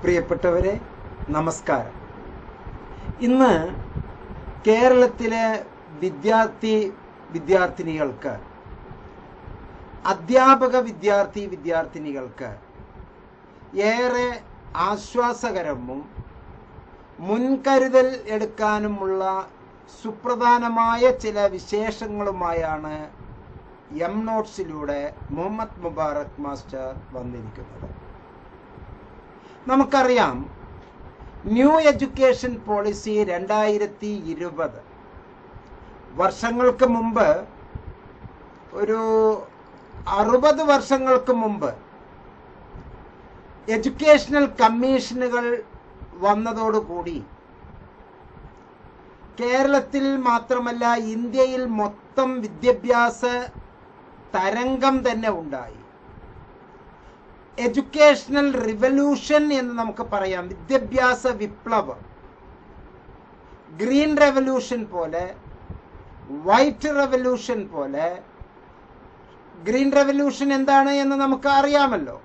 പ്രിയപ്പെട്ടവരെ, നമസ്കാരം. ഇന്ന് കേരളത്തിലെ വിദ്യാർത്ഥിനികൾക്ക്, അധ്യാപക വിദ്യാർത്ഥിനികൾക്ക് ഏറെ ആശ്വാസകരവും മുൻകരുതൽ എടുക്കാനുമുള്ള സുപ്രധാനമായ ചില വിശേഷങ്ങളുമായാണ് എം നോട്ട്സിലൂടെ മുഹമ്മദ് മുബാറക് മാസ്റ്റർ വന്നിരിക്കുന്നത്. നമുക്കറിയാം, ന്യൂ എഡ്യൂക്കേഷൻ പോളിസി 2020 വർഷങ്ങൾക്ക് മുമ്പ്, ഒരു 60 വർഷങ്ങൾക്ക് മുമ്പ് എഡ്യൂക്കേഷണൽ കമ്മീഷനുകൾ വന്നതോടുകൂടി കേരളത്തിൽ മാത്രമല്ല ഇന്ത്യയിൽ മൊത്തം വിദ്യാഭ്യാസ തരംഗം തന്നെ ഉണ്ടായി. എഡ്യൂക്കേഷണൽ റിവല്യൂഷൻ എന്ന് നമുക്ക് പറയാം. വിദ്യാഭ്യാസ വിപ്ലവം, ഗ്രീൻ റെവല്യൂഷൻ പോലെ, വൈറ്റ് റെവല്യൂഷൻ പോലെ. ഗ്രീൻ റെവല്യൂഷൻ എന്താണ് എന്ന് നമുക്ക് അറിയാമല്ലോ.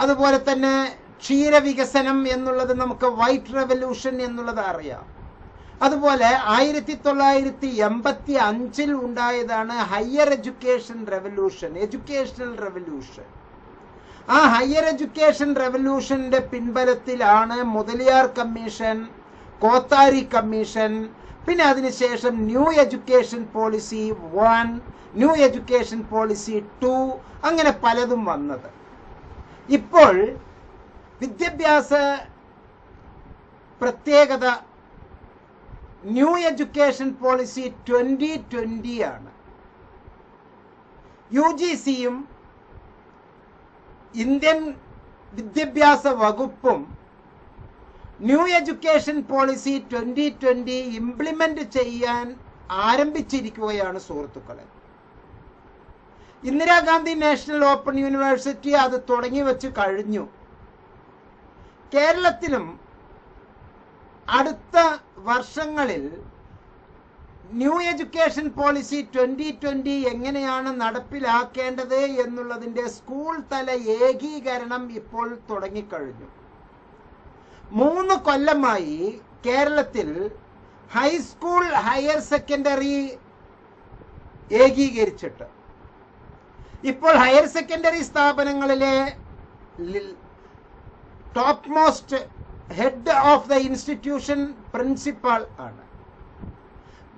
അതുപോലെ തന്നെ ക്ഷീരവികസനം എന്നുള്ളത് നമുക്ക് വൈറ്റ് റെവല്യൂഷൻ എന്നുള്ളത് അറിയാം. അതുപോലെ 1985 ഉണ്ടായതാണ് higher education revolution, educational revolution. ആ ഹയർ എഡ്യൂക്കേഷൻ റെവല്യൂഷന്റെ പിൻബലത്തിലാണ് മുതലിയാർ കമ്മീഷൻ, കോത്താരി കമ്മീഷൻ, പിന്നെ അതിനുശേഷം new education policy 1, new education policy 2, അങ്ങനെ പലതും വന്നത്. ഇപ്പോൾ വിദ്യാഭ്യാസ പ്രത്യേകത ന്യൂ എഡ്യൂക്കേഷൻ പോളിസി 2020 ആണ്. UGCയും ഇന്ത്യൻ വിദ്യാഭ്യാസ വകുപ്പും ന്യൂ എഡ്യൂക്കേഷൻ പോളിസി 2020 ഇംപ്ലിമെന്റ് ചെയ്യാൻ ആരംഭിച്ചിരിക്കുകയാണ് സുഹൃത്തുക്കളെ. ഇന്ദിരാഗാന്ധി നാഷണൽ ഓപ്പൺ യൂണിവേഴ്സിറ്റി അത് തുടങ്ങി വെച്ച് കഴിഞ്ഞു. കേരളത്തിലും അടുത്ത വർഷങ്ങളിൽ ന്യൂ എഡ്യൂക്കേഷൻ പോളിസി 2020 എങ്ങനെയാണ് നടപ്പിലാക്കേണ്ടത് എന്നുള്ളതിന്റെ സ്കൂൾ തല ഏകീകരണം ഇപ്പോൾ തുടങ്ങിക്കഴിഞ്ഞു. 3 കൊല്ലമായി കേരളത്തിൽ ഹൈസ്കൂൾ, ഹയർ സെക്കൻഡറി ഏകീകരിച്ചിട്ട് ഇപ്പോൾ ഹയർ സെക്കൻഡറി സ്ഥാപനങ്ങളിലെ top most head of the institution principal ആണ്.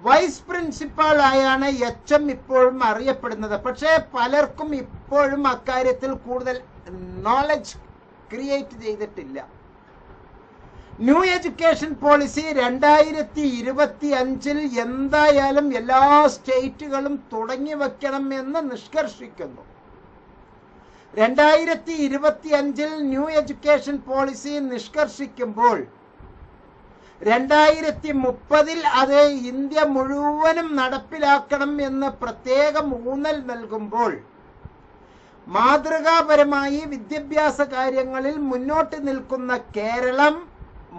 വൈസ് പ്രിൻസിപ്പാൾ ആയാണ് HM ഇപ്പോഴും അറിയപ്പെടുന്നത്. പക്ഷേ പലർക്കും ഇപ്പോഴും അക്കാര്യത്തിൽ കൂടുതൽ നോളജ് ക്രിയേറ്റ് ചെയ്തിട്ടില്ല. ന്യൂ എഡ്യൂക്കേഷൻ പോളിസി 2025 എന്തായാലും എല്ലാ സ്റ്റേറ്റുകളും തുടങ്ങി വെക്കണം എന്ന് നിഷ്കർഷിക്കുന്നു. 2025 ന്യൂ എഡ്യൂക്കേഷൻ പോളിസി നിഷ്കർഷിക്കുമ്പോൾ 2030 അത് ഇന്ത്യ മുഴുവനും നടപ്പിലാക്കണം എന്ന് പ്രത്യേകം ഊന്നൽ നൽകുമ്പോൾ മാതൃകാപരമായി വിദ്യാഭ്യാസ കാര്യങ്ങളിൽ മുന്നോട്ട് നിൽക്കുന്ന കേരളം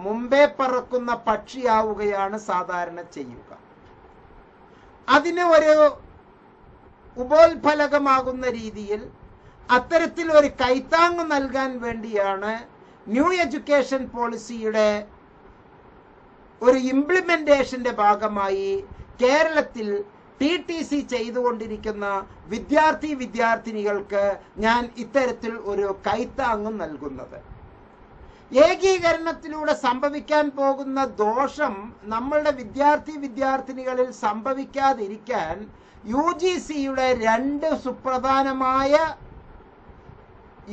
മുമ്പേ പറക്കുന്ന പക്ഷിയാവുകയാണ് സാധാരണ ചെയ്യുക. അതിന് ഒരു ഉപോത്ഫലകമാകുന്ന രീതിയിൽ അത്തരത്തിൽ ഒരു കൈത്താങ് നൽകാൻ വേണ്ടിയാണ് ന്യൂ എഡ്യൂക്കേഷൻ പോളിസിയുടെ ഒരു ഇംപ്ലിമെന്റേഷന്റെ ഭാഗമായി കേരളത്തിൽ TTC ചെയ്തുകൊണ്ടിരിക്കുന്ന വിദ്യാർത്ഥിനികൾക്ക് ഞാൻ ഇത്തരത്തിൽ ഒരു കൈത്താങ് നൽകുന്നത്. ഏകീകരണത്തിലൂടെ സംഭവിക്കാൻ പോകുന്ന ദോഷം നമ്മളുടെ വിദ്യാർത്ഥിനികളിൽ സംഭവിക്കാതിരിക്കാൻ UGCയുടെ 2 സുപ്രധാനമായ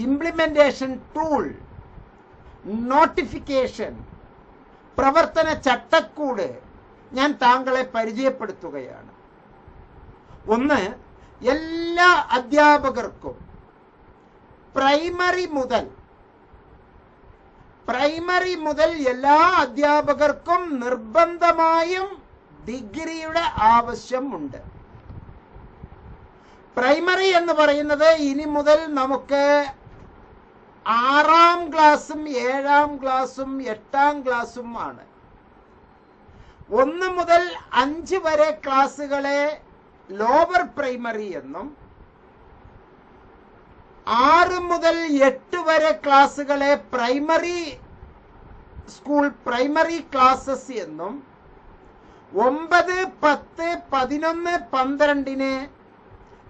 ഇംപ്ലിമെന്റേഷൻ ടൂൾ, നോട്ടിഫിക്കേഷൻ, പ്രവർത്തന ചട്ടക്കൂട് ഞാൻ താങ്കളെ പരിചയപ്പെടുത്തുകയാണ്. ഒന്ന്, എല്ലാ അധ്യാപകർക്കും പ്രൈമറി മുതൽ എല്ലാ അധ്യാപകർക്കും നിർബന്ധമായും ഡിഗ്രിയുടെ ആവശ്യമുണ്ട്. പ്രൈമറി എന്ന് പറയുന്നത് ഇനി മുതൽ നമുക്ക് 6ാം ക്ലാസ്സും 7ാം ക്ലാസ്സും 8ാം ക്ലാസ്സും ആണ്. 1 മുതൽ 5 വരെ ക്ലാസ്സുകളെ ലോവർ പ്രൈമറി എന്നും 6 മുതൽ 8 വരെ ക്ലാസ്സുകളെ പ്രൈമറി സ്കൂൾ പ്രൈമറി ക്ലാസ്സസ് എന്നും 9, 10, 11, 12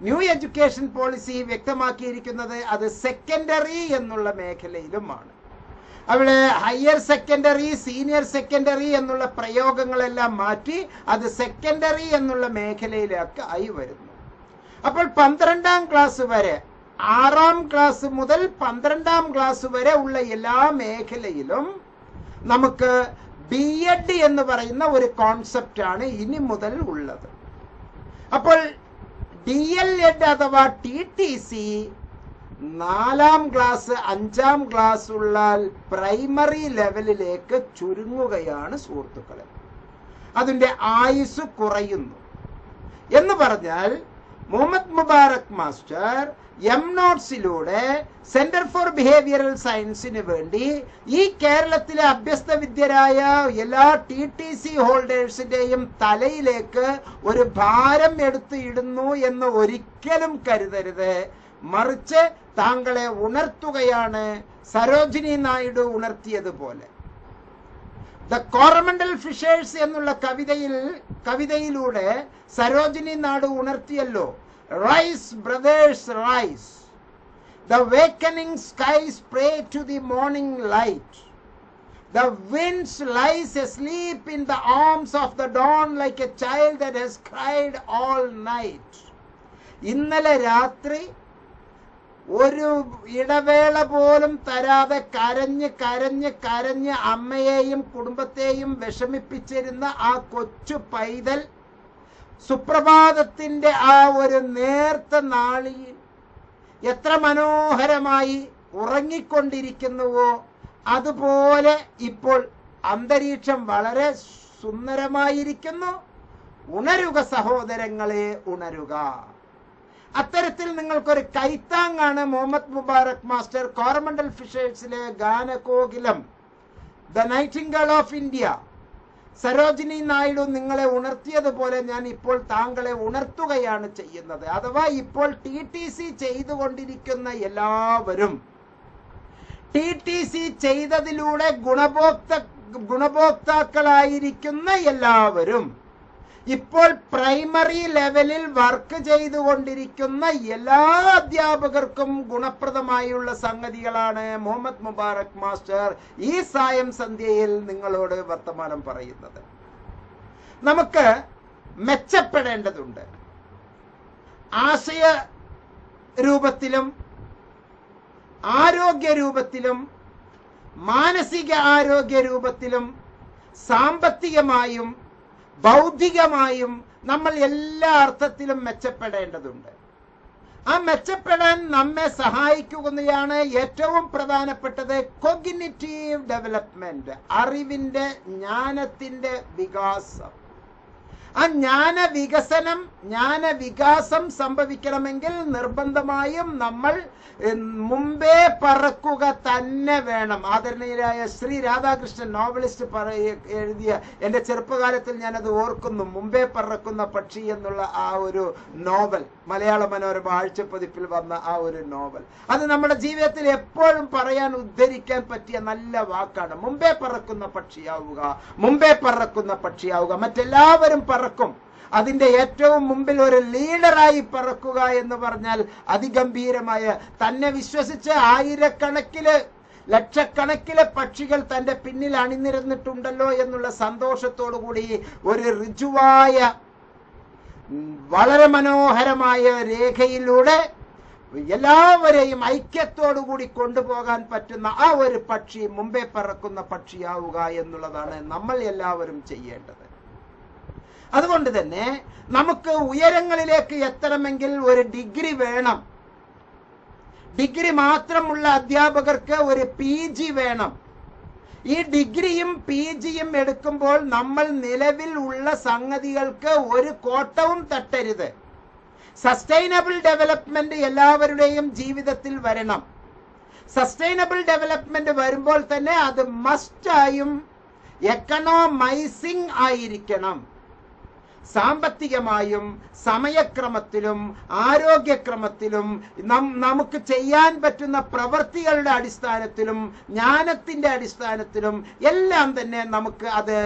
ന്യൂ എഡ്യൂക്കേഷൻ പോളിസി വ്യക്തമാക്കിയിരിക്കുന്നത് അത് സെക്കൻഡറി എന്നുള്ള മേഖലയിലുമാണ്. അവിടെ ഹയർ സെക്കൻഡറി, സീനിയർ സെക്കൻഡറി എന്നുള്ള പ്രയോഗങ്ങളെല്ലാം മാറ്റി അത് സെക്കൻഡറി എന്നുള്ള മേഖലയിലേക്ക് ആയി വരുന്നു. അപ്പോൾ 12ാം ക്ലാസ് വരെ, 6ാം ക്ലാസ് മുതൽ 12ാം ക്ലാസ് വരെ ഉള്ള എല്ലാ മേഖലയിലും നമുക്ക് BEd എന്ന് പറയുന്ന ഒരു കോൺസെപ്റ്റ് ആണ് ഇനി മുതൽ ഉള്ളത്. അപ്പോൾ DLEd അഥവാ TTC 4ാം ക്ലാസ് 5ാം ക്ലാസ് ഉള്ള പ്രൈമറി ലെവലിലേക്ക് ചുരുങ്ങുകയാണ് സുഹൃത്തുക്കളെ. അതിന്റെ ആയുസ് കുറയുന്നു എന്ന് പറഞ്ഞാൽ മുഹമ്മദ് മുബാറക് മാസ്റ്റർ MNOTSിലൂടെ സെന്റർ ഫോർ ബിഹേവിയറൽ സയൻസിന് വേണ്ടി ഈ കേരളത്തിലെ അഭ്യസ്ത വിദ്യരായ എല്ലാ TTC ഹോൾഡേഴ്സിന്റെയും തലയിലേക്ക് ഒരു ഭാരം എടുത്ത് ഇടുന്നു എന്ന് ഒരിക്കലും കരുതരുത്. മറിച്ച് താങ്കളെ ഉണർത്തുകയാണ് സരോജിനി നായിഡു ഉണർത്തിയതുപോലെ. ദ കോറമണ്ടൽ ഫിഷേഴ്സ് എന്നുള്ള കവിതയിലൂടെ സരോജിനി നായിഡു ഉണർത്തിയല്ലോ, rise brothers rise, the wakening skies pray to the morning light, the winds lies asleep in the arms of the dawn like a child that has cried all night. ഇന്നലെ രാത്രി ഒരു ഇടവേള പോലും തരാതെ കരഞ്ഞ് കരഞ്ഞ് കരഞ്ഞ് അമ്മയെയും കുടുംബത്തെയും വിഷമിപ്പിച്ചിരുന്ന ആ കൊച്ചു പൈതൽ സുപ്രഭാതത്തിന്റെ ആ ഒരു നേർത്ത നാളിയിൽ എത്ര മനോഹരമായി ഉറങ്ങിക്കൊണ്ടിരിക്കുന്നുവോ അതുപോലെ ഇപ്പോൾ അന്തരീക്ഷം വളരെ സുന്ദരമായിരിക്കുന്നു. ഉണരുക സഹോദരങ്ങളെ, ഉണരുക. അത്തരത്തിൽ നിങ്ങൾക്കൊരു കൈത്താങ്ങാണ് മുഹമ്മദ് മുബാറക് മാസ്റ്റർ കോറമണ്ടൽ ഫിഷേഴ്സിലെ ഗാനകോകിലം, the nightingale of India Sarojini Naidu നിങ്ങളെ ഉണർത്തിയതുപോലെ ഞാൻ ഇപ്പോൾ താങ്കളെ ഉണർത്തുകയാണ് ചെയ്യുന്നത്. അഥവാ ഇപ്പോൾ TTC ചെയ്തുകൊണ്ടിരിക്കുന്ന എല്ലാവരും, TTC ചെയ്തതിലൂടെ ഗുണഭോക്താക്കളായിരിക്കുന്ന എല്ലാവരും, ഇപ്പോൾ പ്രൈമറി ലെവലിൽ വർക്ക് ചെയ്തുകൊണ്ടിരിക്കുന്ന എല്ലാ അധ്യാപകർക്കും ഗുണപ്രദമായുള്ള സംഗതികളാണ് മുഹമ്മദ് മുബാറക് മാസ്റ്റർ ഈ സായം സന്ധ്യയിൽ നിങ്ങളോട് വർത്തമാനം പറയുന്നത്. നമുക്ക് മെച്ചപ്പെടേണ്ടതുണ്ട്. ആശയ രൂപത്തിലും ആരോഗ്യ രൂപത്തിലും മാനസിക ആരോഗ്യ രൂപത്തിലും സാമ്പത്തികമായും ബൗദ്ധികമായും നമ്മൾ എല്ലാ അർത്ഥത്തിലും മെച്ചപ്പെടേണ്ടതുണ്ട്. ആ മെച്ചപ്പെടാൻ നമ്മെ സഹായിക്കുകയാണ് ഏറ്റവും പ്രധാനപ്പെട്ടത് കോഗ്നിറ്റീവ് ഡെവലപ്മെന്റ്, അറിവിന്റെ, ജ്ഞാനത്തിന്റെ വികാസം. ആ ജ്ഞാനവികാസം സംഭവിക്കണമെങ്കിൽ നിർബന്ധമായും നമ്മൾ മുമ്പേ പറക്കുക തന്നെ വേണം. ആദരണീയരായ ശ്രീ രാധാകൃഷ്ണൻ നോവലിസ്റ്റ് എഴുതിയ, എൻ്റെ ചെറുപ്പകാലത്തിൽ ഞാനത് ഓർക്കുന്നു, മുമ്പേ പറക്കുന്ന പക്ഷി എന്നുള്ള ആ ഒരു നോവൽ, മലയാള മനോരമ ആഴ്ചപ്പതിപ്പിൽ വന്ന ആ ഒരു നോവൽ, അത് നമ്മുടെ ജീവിതത്തിൽ എപ്പോഴും പറയാൻ ഉദ്ധരിക്കാൻ പറ്റിയ നല്ല വാക്കാണ്. മുമ്പേ പറക്കുന്ന പക്ഷിയാവുക, മുമ്പേ പറക്കുന്ന പക്ഷിയാവുക. മറ്റെല്ലാവരും പറക്കും, അതിന്റെ ഏറ്റവും മുമ്പിൽ ഒരു ലീഡറായി പറക്കുക എന്ന് പറഞ്ഞാൽ അതിഗംഭീരമായ, തന്നെ വിശ്വസിച്ച് ആയിരക്കണക്കിന് ലക്ഷക്കണക്കിലെ പക്ഷികൾ തന്റെ പിന്നിൽ അണിനിരന്നിട്ടുണ്ടല്ലോ എന്നുള്ള സന്തോഷത്തോടു കൂടി ഒരു ഋജുവായ വളരെ മനോഹരമായ രേഖയിലൂടെ എല്ലാവരെയും ഐക്യത്തോടുകൂടി കൊണ്ടുപോകാൻ പറ്റുന്ന ആ ഒരു പക്ഷി, മുമ്പേ പറക്കുന്ന പക്ഷിയാവുക എന്നുള്ളതാണ് നമ്മൾ എല്ലാവരും ചെയ്യേണ്ടത്. അതുകൊണ്ട് തന്നെ നമുക്ക് ഉയരങ്ങളിലേക്ക് എത്തണമെങ്കിൽ ഒരു ഡിഗ്രി വേണം. ഡിഗ്രി മാത്രമുള്ള അധ്യാപകർക്ക് ഒരു PG വേണം. ഈ ഡിഗ്രിയും PGയും എടുക്കുമ്പോൾ നമ്മൾ നിലവിൽ ഉള്ള സംഗതികൾക്ക് ഒരു കോട്ടവും തട്ടരുത്. സസ്റ്റൈനബിൾ ഡെവലപ്മെന്റ് എല്ലാവരുടെയും ജീവിതത്തിൽ വരണം. സസ്റ്റൈനബിൾ ഡെവലപ്മെന്റ് വരുമ്പോൾ തന്നെ അത് മസ്റ്റായും എക്കണോമൈസിംഗ് ആയിരിക്കണം. സാമ്പത്തികമായും സമയക്രമത്തിലും ആരോഗ്യക്രമത്തിലും നമുക്ക് ചെയ്യാൻ പറ്റുന്ന പ്രവൃത്തികളുടെ അടിസ്ഥാനത്തിലും ജ്ഞാനത്തിന്റെ അടിസ്ഥാനത്തിലും എല്ലാം തന്നെ നമുക്ക് അത്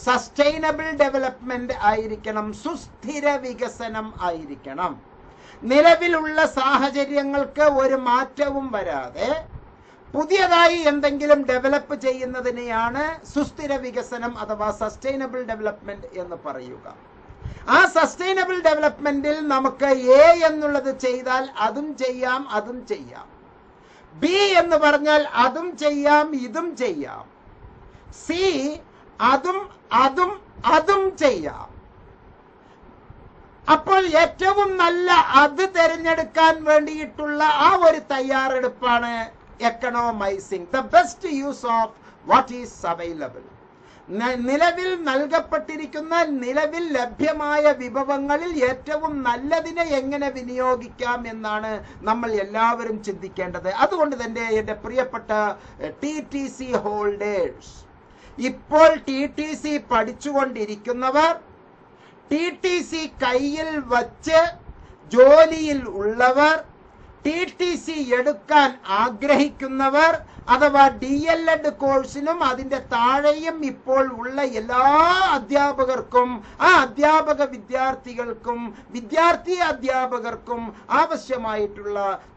സസ്റ്റൈനബിൾ ഡെവലപ്മെന്റ് ആയിരിക്കണം, സുസ്ഥിര വികസനം ആയിരിക്കണം. നിലവിലുള്ള സാഹചര്യങ്ങൾക്ക് ഒരു മാറ്റവും വരാതെ പുതിയതായി എന്തെങ്കിലും ഡെവലപ്പ് ചെയ്യുന്നതിനെയാണ് സുസ്ഥിര വികസനം അഥവാ സസ്റ്റൈനബിൾ ഡെവലപ്മെന്റ് എന്ന് പറയുക. ആ സസ്റ്റൈനബിൾ ഡെവലപ്മെന്റിൽ നമുക്ക് എ എന്നുള്ളത് ചെയ്താൽ അതും ചെയ്യാം, അതും ചെയ്യാം. ബി എന്ന് പറഞ്ഞാൽ അതും ചെയ്യാം, ഇതും ചെയ്യാം. സി അതും അതും അതും ചെയ്യാം. അപ്പോൾ ഏറ്റവും നല്ല അത് തിരഞ്ഞെടുക്കാൻ വേണ്ടിയിട്ടുള്ള ആ ഒരു തയ്യാറെടുപ്പാണ് economising the best use of what is available. നിലവിൽ നൽകപ്പെട്ടിരിക്കുന്ന, നിലവിൽ ലഭ്യമായ വിഭവങ്ങളിൽ ഏറ്റവും നല്ലതിനെ എങ്ങനെ വിനിയോഗിക്കാം എന്നാണ് നമ്മൾ എല്ലാവരും ചിന്തിക്കേണ്ടത്. അതുകൊണ്ട് തന്നെ എൻ്റെ പ്രിയപ്പെട്ട TTC ഹോൾഡേഴ്സ്, ഇപ്പോൾ TTC പഠിച്ചുകൊണ്ടിരിക്കുന്നവർ, TTC കയ്യിൽ വച്ച് ജോലിയിൽ ഉള്ളവർ, TTC എടുക്കാൻ ആഗ്രഹിക്കുന്നവർ അഥവാ DLED കോഴ്സിനും അതിന്റെ താഴെയും ഇപ്പോൾ ഉള്ള എല്ലാ അധ്യാപകർക്കും, ആ അധ്യാപക വിദ്യാർത്ഥികൾക്കും വിദ്യാർത്ഥി അധ്യാപകർക്കും ആവശ്യമായിട്ടുള്ള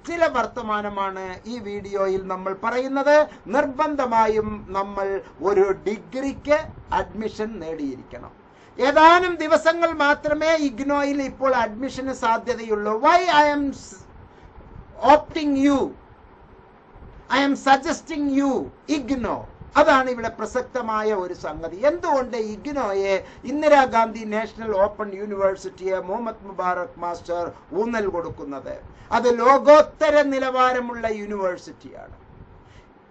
ചില വർത്തമാനമാണ് ഈ വീഡിയോയിൽ നമ്മൾ പറയുന്നത്. നിർബന്ധമായും നമ്മൾ ഒരു ഡിഗ്രിക്ക് അഡ്മിഷൻ നേടിയിരിക്കണം. ഏതാനും ദിവസങ്ങൾ മാത്രമേ ഇഗ്നോയിൽ ഇപ്പോൾ അഡ്മിഷന് സാധ്യതയുള്ളൂ. Why I am opting you, I am suggesting you IGNOU. അതാണ് ഇവിടെ പ്രസക്തമായ ഒരു സംഗതി. എന്തുകൊണ്ട് ഇഗ്നോയെ, ഇന്ദിരാഗാന്ധി നാഷണൽ ഓപ്പൺ യൂണിവേഴ്സിറ്റിയെ മുഹമ്മദ് മുബാറക് മാസ്റ്റർ ഊന്നൽ കൊടുക്കുന്നത്? അത് ലോകോത്തര നിലവാരമുള്ള യൂണിവേഴ്സിറ്റിയാണ്.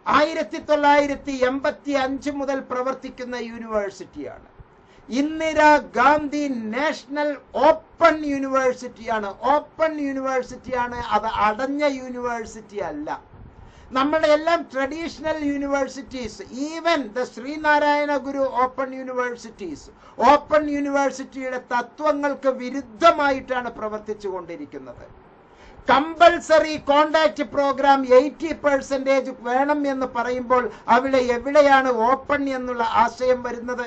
1985 മുതൽ പ്രവർത്തിക്കുന്ന യൂണിവേഴ്സിറ്റിയാണ്. ഇന്ദിരാഗാന്ധി നാഷണൽ ഓപ്പൺ യൂണിവേഴ്സിറ്റിയാണ്. ഓപ്പൺ യൂണിവേഴ്സിറ്റിയാണ്, അത് അടഞ്ഞ യൂണിവേഴ്സിറ്റി അല്ല. നമ്മുടെ എല്ലാം traditional universities, even the Sree Narayana Guru open universities, open യൂണിവേഴ്സിറ്റിയുടെ തത്വങ്ങൾക്ക് വിരുദ്ധമായിട്ടാണ് പ്രവർത്തിച്ചു കൊണ്ടിരിക്കുന്നത്. കമ്പൽസറി കോണ്ടാക്ട് പ്രോഗ്രാം 80% വേണം എന്ന് പറയുമ്പോൾ അവിടെ എവിടെയാണ് ഓപ്പൺ എന്നുള്ള ആശയം വരുന്നത്?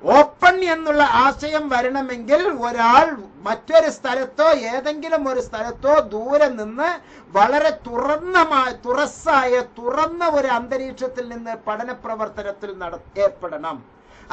ഓപ്പൺ എന്നുള്ള ആശയം വരണമെങ്കിൽ ഒരാൾ മറ്റൊരു സ്ഥലത്തോ ഏതെങ്കിലും ഒരു സ്ഥലത്തോ ദൂരെ നിന്ന് വളരെ തുറന്ന ഒരു അന്തരീക്ഷത്തിൽ നിന്ന് പഠന പ്രവർത്തനത്തിൽ ഏർപ്പെടണം.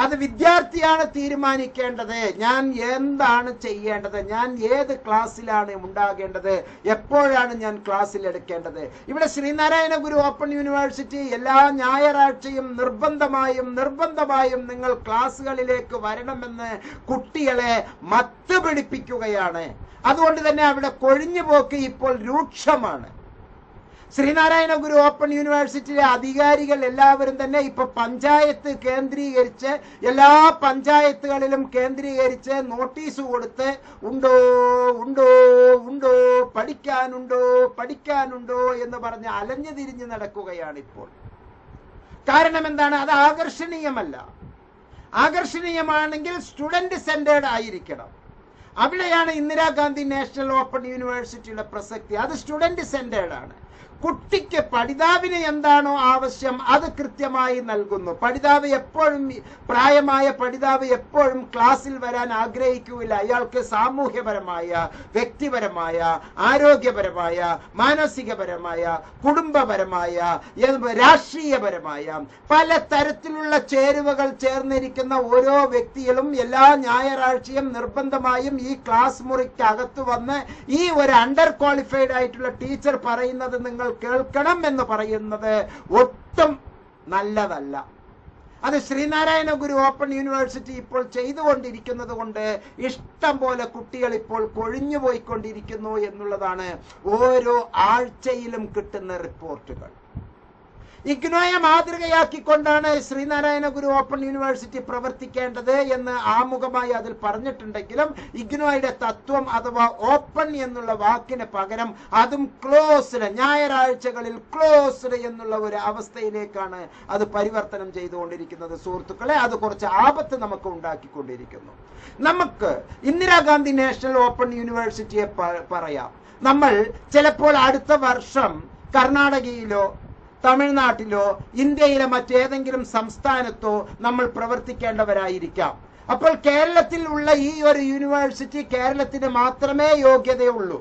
അത് വിദ്യാർത്ഥിയാണ് തീരുമാനിക്കേണ്ടത്. ഞാൻ എന്താണ് ചെയ്യേണ്ടത്, ഞാൻ ഏത് ക്ലാസ്സിലാണ് ഉണ്ടാകേണ്ടത്, എപ്പോഴാണ് ഞാൻ ക്ലാസ്സിൽ എടുക്കേണ്ടത്. ഇവിടെ ശ്രീനാരായണ ഗുരു ഓപ്പൺ യൂണിവേഴ്സിറ്റി എല്ലാ ഞായറാഴ്ചയും നിർബന്ധമായും നിങ്ങൾ ക്ലാസ്സുകളിലേക്ക് വരണമെന്ന് കുട്ടികളെ മത്ത് പിടിപ്പിക്കുകയാണ്. അതുകൊണ്ട് തന്നെ അവിടെ കൊഴിഞ്ഞുപോക്ക് ഇപ്പോൾ രൂക്ഷമാണ്. ശ്രീനാരായണ ഗുരു ഓപ്പൺ യൂണിവേഴ്സിറ്റിയിലെ അധികാരികൾ എല്ലാവരും തന്നെ ഇപ്പൊ പഞ്ചായത്ത് കേന്ദ്രീകരിച്ച്, എല്ലാ പഞ്ചായത്തുകളിലും കേന്ദ്രീകരിച്ച് നോട്ടീസ് കൊടുത്ത് ഉണ്ടോ ഉണ്ടോ ഉണ്ടോ പഠിക്കാനുണ്ടോ എന്ന് പറഞ്ഞ് അലഞ്ഞു തിരിഞ്ഞ് നടക്കുകയാണ് ഇപ്പോൾ. കാരണം എന്താണ്? അത് ആകർഷണീയമല്ല. ആകർഷണീയമാണെങ്കിൽ സ്റ്റുഡന്റ് സെന്റേർഡ് ആയിരിക്കണം. അവിടെയാണ് ഇന്ദിരാഗാന്ധി നാഷണൽ ഓപ്പൺ യൂണിവേഴ്സിറ്റിയുടെ പ്രസക്തി. അത് സ്റ്റുഡന്റ് സെന്റേർഡ് ആണ്. കുട്ടിക്ക് പഠിതാവിന് എന്താണോ ആവശ്യം അത് കൃത്യമായി നൽകുന്നു. പഠിതാവ് എപ്പോഴും, പ്രായമായ പഠിതാവ് എപ്പോഴും ക്ലാസ്സിൽ വരാൻ ആഗ്രഹിക്കുകയില്ല. അയാൾക്ക് സാമൂഹ്യപരമായ, വ്യക്തിപരമായ, ആരോഗ്യപരമായ, മാനസികപരമായ, കുടുംബപരമായ, രാഷ്ട്രീയപരമായ പല തരത്തിലുള്ള ചേരുവകൾ ചേർന്നിരിക്കുന്ന ഓരോ വ്യക്തികളും എല്ലാ ഞായറാഴ്ചയും നിർബന്ധമായും ഈ ക്ലാസ് മുറിക്ക് അകത്ത് വന്ന് ഈ ഒരു അണ്ടർ ക്വാളിഫൈഡ് ആയിട്ടുള്ള ടീച്ചർ പറയുന്നത് നിങ്ങൾ കേൾക്കണം എന്ന് പറയുന്നത് ഒട്ടും നല്ലതല്ല. അത് ശ്രീനാരായണ ഗുരു ഓപ്പൺ യൂണിവേഴ്സിറ്റി ഇപ്പോൾ ചെയ്തുകൊണ്ടിരിക്കുന്നത് കൊണ്ട് ഇഷ്ടം പോലെ കുട്ടികൾ ഇപ്പോൾ കൊഴിഞ്ഞു പോയിക്കൊണ്ടിരിക്കുന്നു എന്നുള്ളതാണ് ഓരോ ആഴ്ചയിലും കിട്ടുന്ന റിപ്പോർട്ടുകൾ. ഇഗ്നോയെ മാതൃകയാക്കിക്കൊണ്ടാണ് ശ്രീനാരായണ ഗുരു ഓപ്പൺ യൂണിവേഴ്സിറ്റി പ്രവർത്തിക്കേണ്ടത് എന്ന് ആമുഖമായി അതിൽ പറഞ്ഞിട്ടുണ്ടെങ്കിലും ഇഗ്നോയുടെ തത്വം അഥവാ ഓപ്പൺ എന്നുള്ള വാക്കിന് പകരം അതും ക്ലോസ്ഡ്, ഞായറാഴ്ചകളിൽ ക്ലോസ്ഡ് എന്നുള്ള ഒരു അവസ്ഥയിലേക്കാണ് അത് പരിവർത്തനം ചെയ്തുകൊണ്ടിരിക്കുന്നത് സുഹൃത്തുക്കളെ. അത് കുറച്ച് ആപത്ത് നമുക്ക് ഉണ്ടാക്കിക്കൊണ്ടിരിക്കുന്നു. നമുക്ക് ഇന്ദിരാഗാന്ധി നാഷണൽ ഓപ്പൺ യൂണിവേഴ്സിറ്റിയെ പറയാം. നമ്മൾ ചിലപ്പോൾ അടുത്ത വർഷം കർണാടകയിലോ തമിഴ്നാട്ടിലോ ഇന്ത്യയിലെ മറ്റേതെങ്കിലും സംസ്ഥാനത്തോ നമ്മൾ പ്രവർത്തിക്കേണ്ടവരായിരിക്കാം. അപ്പോൾ കേരളത്തിൽ ഉള്ള ഈ ഒരു യൂണിവേഴ്സിറ്റി കേരളത്തിന് മാത്രമേ യോഗ്യതയുള്ളൂ.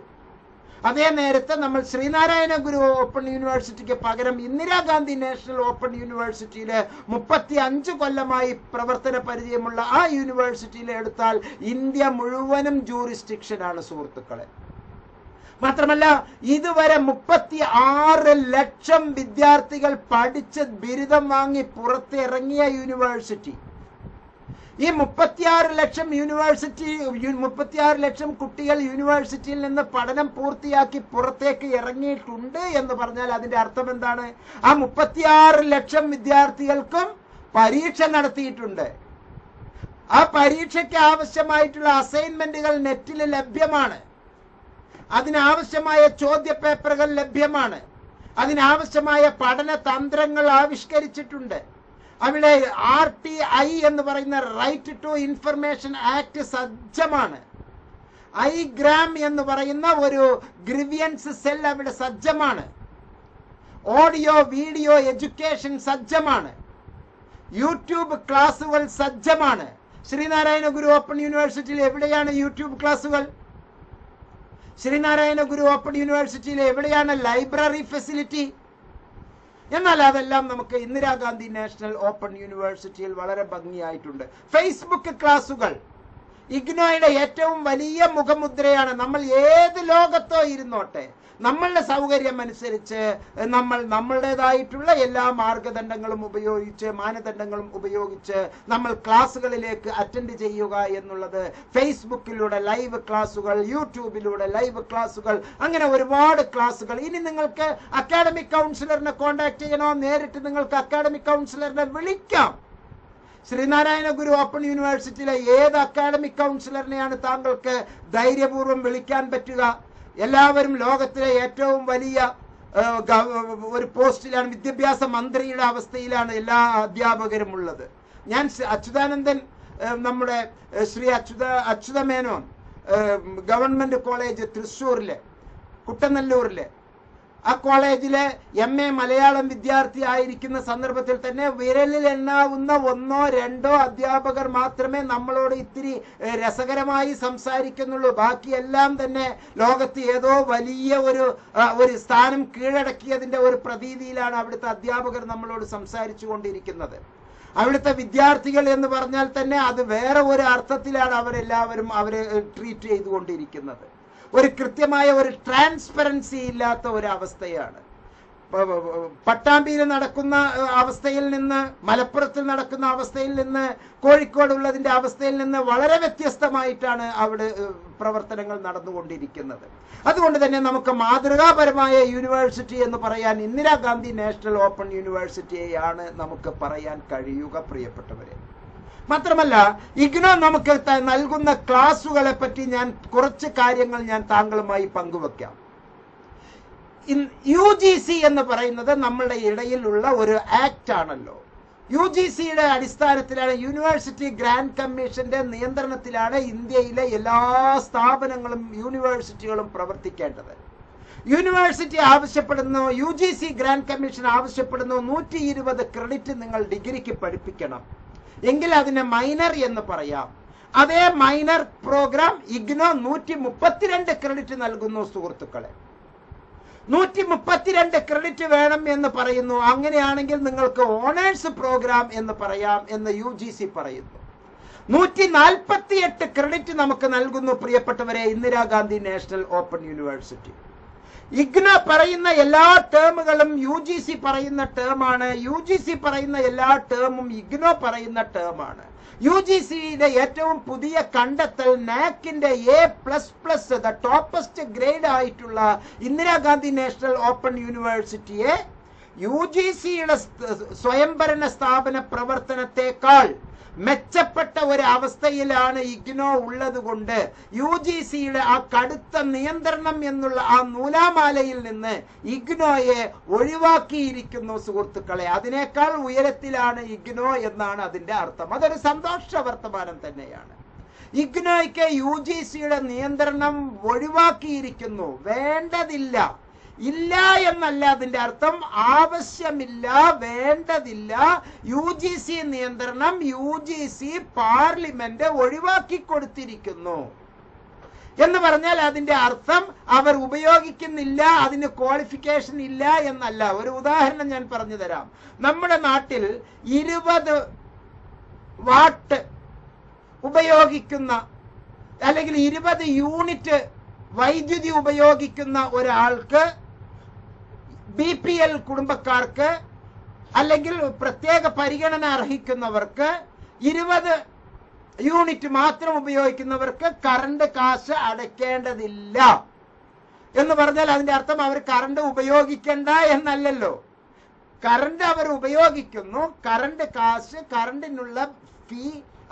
അതേ നേരത്തെ നമ്മൾ ശ്രീനാരായണ ഗുരു ഓപ്പൺ യൂണിവേഴ്സിറ്റിക്ക് പകരം ഇന്ദിരാഗാന്ധി നാഷണൽ ഓപ്പൺ യൂണിവേഴ്സിറ്റിയിലെ 35 കൊല്ലമായി പ്രവർത്തന പരിചയമുള്ള ആ യൂണിവേഴ്സിറ്റിയിൽ എടുത്താൽ ഇന്ത്യ മുഴുവനും ജൂറിസ്ഡിക്ഷനാണ് സുഹൃത്തുക്കളെ. മാത്രമല്ല ഇതുവരെ 36 ലക്ഷം വിദ്യാർത്ഥികൾ പഠിച്ച് ബിരുദം വാങ്ങി പുറത്തിറങ്ങിയ യൂണിവേഴ്സിറ്റി. ഈ 36 ലക്ഷം കുട്ടികൾ യൂണിവേഴ്സിറ്റിയിൽ നിന്ന് പഠനം പൂർത്തിയാക്കി പുറത്തേക്ക് ഇറങ്ങിയിട്ടുണ്ട് എന്ന് പറഞ്ഞാൽ അതിന്റെ അർത്ഥം എന്താണ്? ആ 36 ലക്ഷം വിദ്യാർത്ഥികൾക്കും പരീക്ഷ നടത്തിയിട്ടുണ്ട്. ആ പരീക്ഷയ്ക്ക് ആവശ്യമായിട്ടുള്ള അസൈൻമെന്റുകൾ നെറ്റിൽ ലഭ്യമാണ്. അതിനാവശ്യമായ ചോദ്യ പേപ്പറുകൾ ലഭ്യമാണ്. അതിനാവശ്യമായ പഠന തന്ത്രങ്ങൾ ആവിഷ്കരിച്ചിട്ടുണ്ട്. അവിടെ RTI എന്ന് പറയുന്ന റൈറ്റ് ടു ഇൻഫർമേഷൻ ആക്ട് സജ്ജമാണ്. IGRAM എന്ന് പറയുന്ന ഒരു ഗ്രീവിയൻസ് സെൽ അവിടെ സജ്ജമാണ്. ഓഡിയോ വീഡിയോ എഡ്യൂക്കേഷൻ സജ്ജമാണ്. യൂട്യൂബ് ക്ലാസുകൾ സജ്ജമാണ്. ശ്രീനാരായണ ഗുരു ഓപ്പൺ യൂണിവേഴ്സിറ്റിയിൽ എവിടെയാണ് യൂട്യൂബ് ക്ലാസുകൾ? ശ്രീനാരായണ ഗുരു ഓപ്പൺ യൂണിവേഴ്സിറ്റിയിൽ എവിടെയാണ് ലൈബ്രറി ഫെസിലിറ്റി? എന്നാൽ അതെല്ലാം നമുക്ക് ഇന്ദിരാഗാന്ധി നാഷണൽ ഓപ്പൺ യൂണിവേഴ്സിറ്റിയിൽ വളരെ ഭംഗിയായിട്ടുണ്ട്. ഫേസ്ബുക്ക് ക്ലാസുകൾ ഇഗ്നോയുടെ ഏറ്റവും വലിയ മുഖമുദ്രയാണ്. നമ്മൾ ഏത് ലോകത്തോ ഇരുന്നോട്ടെ, നമ്മളുടെ സൗകര്യം അനുസരിച്ച് നമ്മൾ നമ്മളുടേതായിട്ടുള്ള എല്ലാ മാനദണ്ഡങ്ങളും ഉപയോഗിച്ച് നമ്മൾ ക്ലാസ്സുകളിലേക്ക് അറ്റൻഡ് ചെയ്യുക എന്നുള്ളത് ഫേസ്ബുക്കിലൂടെ ലൈവ് ക്ലാസുകൾ, യൂട്യൂബിലൂടെ ലൈവ് ക്ലാസുകൾ, അങ്ങനെ ഒരുപാട് ക്ലാസുകൾ. ഇനി നിങ്ങൾക്ക് അക്കാഡമിക് കൗൺസിലറിനെ കോൺടാക്ട് ചെയ്യണോ, നേരിട്ട് നിങ്ങൾക്ക് അക്കാഡമിക് കൗൺസിലറിനെ വിളിക്കാം. ശ്രീനാരായണ ഗുരു ഓപ്പൺ യൂണിവേഴ്സിറ്റിയിലെ ഏത് അക്കാഡമിക് കൗൺസിലറിനെയാണ് താങ്കൾക്ക് ധൈര്യപൂർവ്വം വിളിക്കാൻ പറ്റുക? എല്ലാവരും ലോകത്തിലെ ഏറ്റവും വലിയ ഒരു പോസ്റ്റിലാണ്, വിദ്യാഭ്യാസ മന്ത്രിയുടെ അവസ്ഥയിലാണ് എല്ലാ അധ്യാപകരും ഉള്ളത്. ഞാൻ അച്യുതാനന്ദൻ, നമ്മുടെ ശ്രീ അച്യുത മേനോൻ ഗവൺമെന്റ് കോളേജ് തൃശ്ശൂരിലെ കുട്ടനല്ലൂരിലെ ആ കോളേജിലെ MA മലയാളം വിദ്യാർത്ഥി ആയിരിക്കുന്ന സന്ദർഭത്തിൽ തന്നെ വിരലിൽ എണ്ണാവുന്ന 1-2 അധ്യാപകർ മാത്രമേ നമ്മളോട് ഇത്തിരി രസകരമായി സംസാരിക്കുന്നുള്ളൂ. ബാക്കിയെല്ലാം തന്നെ ലോകത്ത് ഏതോ വലിയ ഒരു സ്ഥാനം കീഴടക്കിയതിന്റെ ഒരു പ്രതീതിയിലാണ് അവിടുത്തെ അധ്യാപകർ നമ്മളോട് സംസാരിച്ചു കൊണ്ടിരിക്കുന്നത്. അവിടുത്തെ വിദ്യാർത്ഥികൾ എന്ന് പറഞ്ഞാൽ തന്നെ അത് വേറെ ഒരു അർത്ഥത്തിലാണ് അവരെല്ലാവരും അവരെ ട്രീറ്റ് ചെയ്തുകൊണ്ടിരിക്കുന്നത്. ഒരു കൃത്യമായ ഒരു ട്രാൻസ്പെറൻസി ഇല്ലാത്ത ഒരു അവസ്ഥയാണ്. പട്ടാമ്പിയിൽ നടക്കുന്ന അവസ്ഥയിൽ നിന്ന്, മലപ്പുറത്തിൽ നടക്കുന്ന അവസ്ഥയിൽ നിന്ന്, കോഴിക്കോടുള്ളതിന്റെ അവസ്ഥയിൽ നിന്ന് വളരെ വ്യത്യസ്തമായിട്ടാണ് അവിടെ പ്രവർത്തനങ്ങൾ നടന്നുകൊണ്ടിരിക്കുന്നത്. അതുകൊണ്ട് തന്നെ നമുക്ക് മാതൃകാപരമായ യൂണിവേഴ്സിറ്റി എന്ന് പറയാൻ ഇന്ദിരാഗാന്ധി നാഷണൽ ഓപ്പൺ യൂണിവേഴ്സിറ്റിയെയാണ് നമുക്ക് പറയാൻ കഴിയുക പ്രിയപ്പെട്ടവരെ. മാത്രമല്ല ഇഗ്നോ നമുക്ക് നൽകുന്ന ക്ലാസുകളെ പറ്റി ഞാൻ കുറച്ച് കാര്യങ്ങൾ താങ്കളുമായി പങ്കുവെക്കാം. UGC എന്ന് പറയുന്നത് നമ്മളുടെ ഇടയിലുള്ള ഒരു ആക്ട് ആണല്ലോ. UGCയുടെ അടിസ്ഥാനത്തിലാണ്, യൂണിവേഴ്സിറ്റി ഗ്രാന്റ് കമ്മീഷന്റെ നിയന്ത്രണത്തിലാണ് ഇന്ത്യയിലെ എല്ലാ സ്ഥാപനങ്ങളും യൂണിവേഴ്സിറ്റികളും പ്രവർത്തിക്കേണ്ടത്. യൂണിവേഴ്സിറ്റി ആവശ്യപ്പെടുന്നു, UGC ഗ്രാന്റ് കമ്മീഷൻ ആവശ്യപ്പെടുന്നു 120 ക്രെഡിറ്റ് നിങ്ങൾ ഡിഗ്രിക്ക് പഠിപ്പിക്കണം എങ്കിൽ അതിനെ മൈനർ എന്ന് പറയാം. അതേ മൈനർ പ്രോഗ്രാം ഇഗ്നോ 132 ക്രെഡിറ്റ് നൽകുന്നു സുഹൃത്തുക്കളെ. 132 ക്രെഡിറ്റ് വേണം എന്ന് പറയുന്നു. അങ്ങനെയാണെങ്കിൽ നിങ്ങൾക്ക് ഓണേഴ്സ് പ്രോഗ്രാം എന്ന് പറയാം എന്ന് UGC പറയുന്നു. 148 ക്രെഡിറ്റ് നമുക്ക് നൽകുന്നു പ്രിയപ്പെട്ടവരെ Indira Gandhi national open university. IGNOU പറയുന്ന എല്ലാ ടേമുകളും UGC പറയുന്ന ടേമാണ്. UGC പറയുന്ന എല്ലാ ടേമും ഇഗ്നോ പറയുന്ന ടേമാണ്. UGCയുടെ ഏറ്റവും പുതിയ കണ്ടെത്തൽ നാക്കിന്റെ A++ ടോപ്പസ്റ്റ് ഗ്രേഡ് ആയിട്ടുള്ള ഇന്ദിരാഗാന്ധി നാഷണൽ ഓപ്പൺ യൂണിവേഴ്സിറ്റിയെ UGCയുടെ സ്വയംഭരണ സ്ഥാപന പ്രവർത്തനത്തെക്കാൾ മെച്ചപ്പെട്ട ഒരു അവസ്ഥയിലാണ് ഇഗ്നോ ഉള്ളത് കൊണ്ട് UGCയുടെ ആ കടുത്ത നിയന്ത്രണം എന്നുള്ള ആ നൂലാമാലയിൽ നിന്ന് ഇഗ്നോയെ ഒഴിവാക്കിയിരിക്കുന്നു സുഹൃത്തുക്കളെ. അതിനേക്കാൾ ഉയരത്തിലാണ് ഇഗ്നോ എന്നാണ് അതിന്റെ അർത്ഥം. അതൊരു സന്തോഷ വർത്തമാനം തന്നെയാണ്. ഇഗ്നോയ്ക്ക് UGCയുടെ നിയന്ത്രണം ഒഴിവാക്കിയിരിക്കുന്നു. വേണ്ടതില്ല, ഇല്ല എന്നല്ല അതിന്റെ അർത്ഥം. ആവശ്യമില്ല, വേണ്ടതില്ല. UGC നിയന്ത്രണം UGC പാർലമെന്റ് ഒഴിവാക്കി കൊടുത്തിരിക്കുന്നു എന്ന് പറഞ്ഞാൽ അതിന്റെ അർത്ഥം അവർ ഉപയോഗിക്കുന്നില്ല, അതിന് ക്വാളിഫിക്കേഷൻ ഇല്ല എന്നല്ല. ഒരു ഉദാഹരണം ഞാൻ പറഞ്ഞു തരാം. നമ്മുടെ നാട്ടിൽ 20 വാട്ട് ഉപയോഗിക്കുന്ന അല്ലെങ്കിൽ 20 യൂണിറ്റ് വൈദ്യുതി ഉപയോഗിക്കുന്ന ഒരാൾക്ക്, BPL കുടുംബക്കാർക്ക് അല്ലെങ്കിൽ പ്രത്യേക പരിഗണന അർഹിക്കുന്നവർക്ക്, 20 യൂണിറ്റ് മാത്രം ഉപയോഗിക്കുന്നവർക്ക് കറണ്ട് കാശ് അടയ്ക്കേണ്ടതില്ല എന്ന് പറഞ്ഞാൽ അതിന്റെ അർത്ഥം അവർ കറണ്ട് ഉപയോഗിക്കണ്ട എന്നല്ലല്ലോ. കറണ്ട് അവർ ഉപയോഗിക്കുന്നു, കറണ്ട് കാശ്, കറണ്ടിനുള്ള ഫീ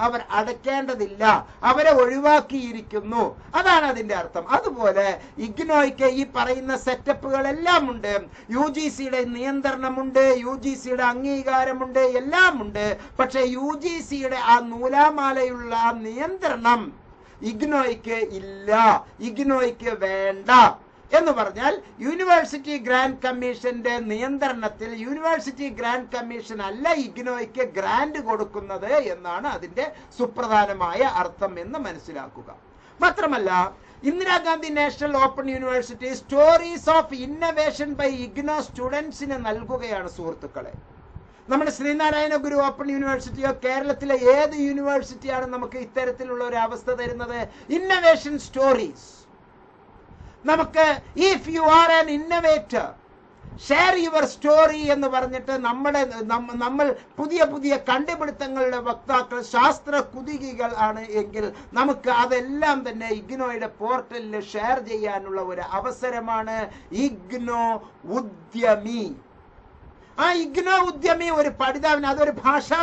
അവർ അടയ്ക്കേണ്ടതില്ല, അവരെ ഒഴിവാക്കിയിരിക്കുന്നു. അതാണ് അതിന്റെ അർത്ഥം. അതുപോലെ ഇഗ്നോയ്ക്ക് ഈ പറയുന്ന സെറ്റപ്പുകളെല്ലാം ഉണ്ട്. UGCയുടെ നിയന്ത്രണമുണ്ട്, UGCയുടെ അംഗീകാരമുണ്ട്, എല്ലാം ഉണ്ട്. പക്ഷെ UGCയുടെ ആ നൂലാമാലയുള്ള ആ നിയന്ത്രണം ഇഗ്നോയ്ക്ക് ഇല്ല, ഇഗ്നോയ്ക്ക് വേണ്ട എന്ന് പറഞ്ഞാൽ യൂണിവേഴ്സിറ്റി ഗ്രാന്റ് കമ്മീഷന്റെ നിയന്ത്രണത്തിൽ യൂണിവേഴ്സിറ്റി ഗ്രാന്റ് കമ്മീഷൻ അല്ല ഇഗ്നോയ്ക്ക് ഗ്രാന്റ് കൊടുക്കുന്നത് എന്നാണ് അതിന്റെ സുപ്രധാനമായ അർത്ഥം എന്ന് മനസ്സിലാക്കുക. മാത്രമല്ല, Indira Gandhi national open university stories of innovation by IGNOU സ്റ്റുഡൻസിന് നൽകുകയാണ് സുഹൃത്തുക്കളെ. നമ്മുടെ ശ്രീനാരായണ ഗുരു ഓപ്പൺ യൂണിവേഴ്സിറ്റിയോ കേരളത്തിലെ ഏത് യൂണിവേഴ്സിറ്റിയാണ് നമുക്ക് ഇത്തരത്തിലുള്ള ഒരു അവസ്ഥ തരുന്നത്? Innovation stories. നമുക്ക് if you are an innovator share your story എന്ന് പറഞ്ഞിട്ട് നമ്മൾ പുതിയ പുതിയ കണ്ടുപിടുത്തങ്ങളുടെ വക്താക്കൾ, ശാസ്ത്ര കുതികികൾ ആണ് എങ്കിൽ നമുക്ക് അതെല്ലാം തന്നെ ഇഗ്നോയുടെ പോർട്ടലിൽ ഷെയർ ചെയ്യാനുള്ള ഒരു അവസരമാണ് ഇഗ്നോ ഉദ്യമി. ആ ഇഗ്നോ ഉദ്യമി ഒരു പഠിതാവിന്, അതൊരു ഭാഷാ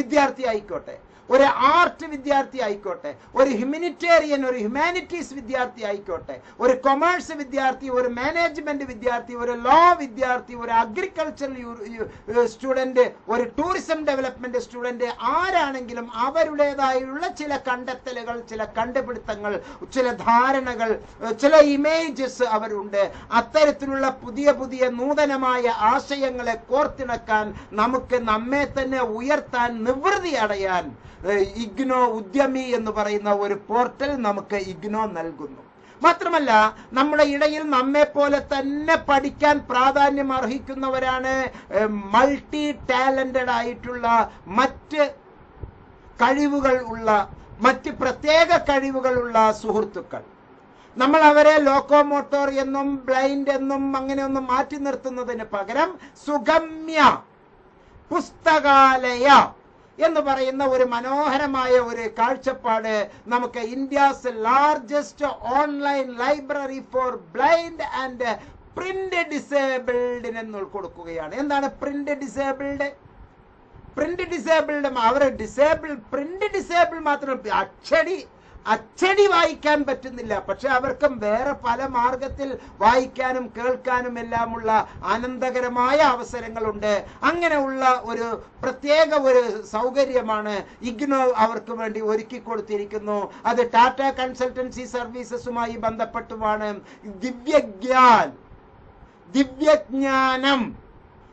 വിദ്യാർത്ഥി ആയിക്കോട്ടെ, ഒരു ആർട്ട് വിദ്യാർത്ഥി ആയിക്കോട്ടെ, ഒരു ഹ്യൂമാനിറ്റേറിയൻ, ഒരു ഹ്യൂമാനിറ്റീസ് വിദ്യാർത്ഥി ആയിക്കോട്ടെ, ഒരു കൊമേഴ്സ് വിദ്യാർത്ഥി, ഒരു മാനേജ്മെന്റ് വിദ്യാർത്ഥി, ഒരു ലോ വിദ്യാർത്ഥി, ഒരു അഗ്രികൾച്ചർ സ്റ്റുഡന്റ്, ഒരു ടൂറിസം ഡെവലപ്മെന്റ് സ്റ്റുഡന്റ്, ആരാണെങ്കിലും അവരുടേതായുള്ള ചില കണ്ടെത്തലുകൾ, ചില കണ്ടുപിടുത്തങ്ങൾ, ചില ധാരണകൾ, ചില ഇമേജസ് അവരുണ്ട്. അത്തരത്തിലുള്ള പുതിയ പുതിയ നൂതനമായ ആശയങ്ങളെ കോർത്തിണക്കാൻ, നമുക്ക് നമ്മെ തന്നെ ഉയർത്താൻ, നിവൃത്തി അടയാൻ ഇഗ്നോ ഉദ്യമി എന്ന് പറയുന്ന ഒരു പോർട്ടൽ നമുക്ക് ഇഗ്നോ നൽകുന്നു. മാത്രമല്ല, നമ്മുടെ ഇടയിൽ നമ്മെ പോലെ തന്നെ പഠിക്കാൻ പ്രാധാന്യം അർഹിക്കുന്നവരാണ് മൾട്ടി ടാലന്റഡ് ആയിട്ടുള്ള, മറ്റ് കഴിവുകൾ ഉള്ള, മറ്റ് പ്രത്യേക കഴിവുകളുള്ള സുഹൃത്തുക്കൾ. നമ്മൾ അവരെ ലോക്കോമോട്ടോർ എന്നും ബ്ലൈൻഡ് എന്നും അങ്ങനെയൊന്നും മാറ്റി നിർത്തുന്നതിന് പകരം സുഗമ്യ പുസ്തകാലയ എന്ന് പറയുന്ന ഒരു മനോഹരമായ ഒരു കാഴ്ചപ്പാട് നമുക്ക് India's largest online library for blind and print ഡിസേബിൾഡിന് കൊടുക്കുകയാണ്. എന്താണ് പ്രിന്റ് ഡിസേബിൾഡ്? പ്രിന്റ് ഡിസേബിൾഡ് അവർ പ്രിന്റ് ഡിസേബിൾ മാത്രം, അച്ചടി വായിക്കാൻ പറ്റുന്നില്ല, പക്ഷെ അവർക്കും വേറെ പല മാർഗത്തിൽ വായിക്കാനും കേൾക്കാനും എല്ലാമുള്ള ആനന്ദകരമായ അവസരങ്ങളുണ്ട്. അങ്ങനെയുള്ള ഒരു പ്രത്യേക ഒരു സൗകര്യമാണ് ഇഗ്നോ അവർക്ക് വേണ്ടി ഒരുക്കി കൊടുത്തിരിക്കുന്നു. അത് ടാറ്റ കൺസൾട്ടൻസി സർവീസസുമായി ബന്ധപ്പെട്ടുമാണ്. ദിവ്യജ്ഞാനം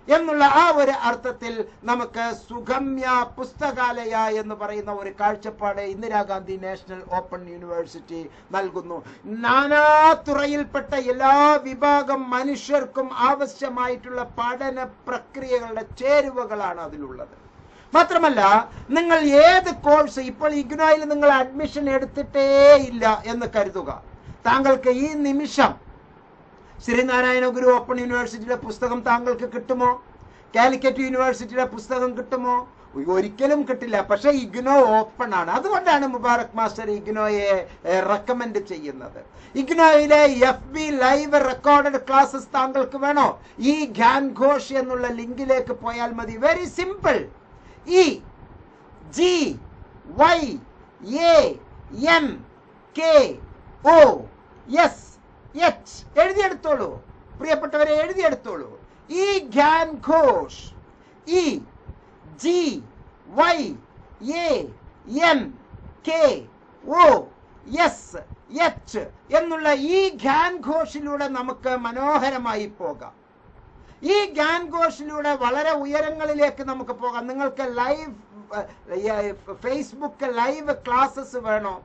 എന്നുള്ള ആ ഒരു അർത്ഥത്തിൽ നമുക്ക് സുഗമ്യ പുസ്തകാലയ എന്ന് പറയുന്ന ഒരു കാഴ്ചപ്പാട് ഇന്ദിരാഗാന്ധി നാഷണൽ ഓപ്പൺ യൂണിവേഴ്സിറ്റി നൽകുന്നു. നാനാതുറയിൽപ്പെട്ട എല്ലാ വിഭാഗം മനുഷ്യർക്കും ആവശ്യമായിട്ടുള്ള പഠന പ്രക്രിയകളുടെ ചേരുവകളാണ് അതിലുള്ളത്. മാത്രമല്ല, നിങ്ങൾ ഏത് കോഴ്സ്, ഇപ്പോൾ ഇഗ്നോയിൽ നിങ്ങൾ അഡ്മിഷൻ എടുത്തിട്ടേ ഇല്ല എന്ന് കരുതുക. താങ്കൾക്ക് ഈ നിമിഷം ശ്രീനാരായണ ഗുരു ഓപ്പൺ യൂണിവേഴ്സിറ്റിയുടെ പുസ്തകം താങ്കൾക്ക് കിട്ടുമോ? കാലിക്കറ്റ് യൂണിവേഴ്സിറ്റിയുടെ പുസ്തകം കിട്ടുമോ? ഒരിക്കലും കിട്ടില്ല. പക്ഷെ ഇഗ്നോ ഓപ്പൺ ആണ്. അതുകൊണ്ടാണ് മുബാറക് മാസ്റ്റർ ഇഗ്നോയെ റെക്കമെൻഡ് ചെയ്യുന്നത്. ഇഗ്നോയിലെ FB ലൈവ് റെക്കോർഡഡ് ക്ലാസ്സസ് താങ്കൾക്ക് വേണോ? ഈ ഗ്യാൻ ഘോഷ് എന്നുള്ള ലിങ്കിലേക്ക് പോയാൽ മതി. Very simple. EGYANKOS എഴുതിയെടുത്തോളൂ പ്രിയപ്പെട്ടവരെ, എഴുതിയെടുത്തോളൂ. ഈ ഗ്യാൻ ഘോഷ് EGYANKOS എന്നുള്ള ഈ ഗ്യാൻ ഘോഷിലൂടെ നമുക്ക് മനോഹരമായി പോകാം. ഈ ഗ്യാൻ ഘോഷിലൂടെ വളരെ ഉയരങ്ങളിലേക്ക് നമുക്ക് പോകാം. നിങ്ങൾക്ക് ലൈവ് ഫേസ്ബുക്ക് ലൈവ് ക്ലാസ്സസ് വേണോ?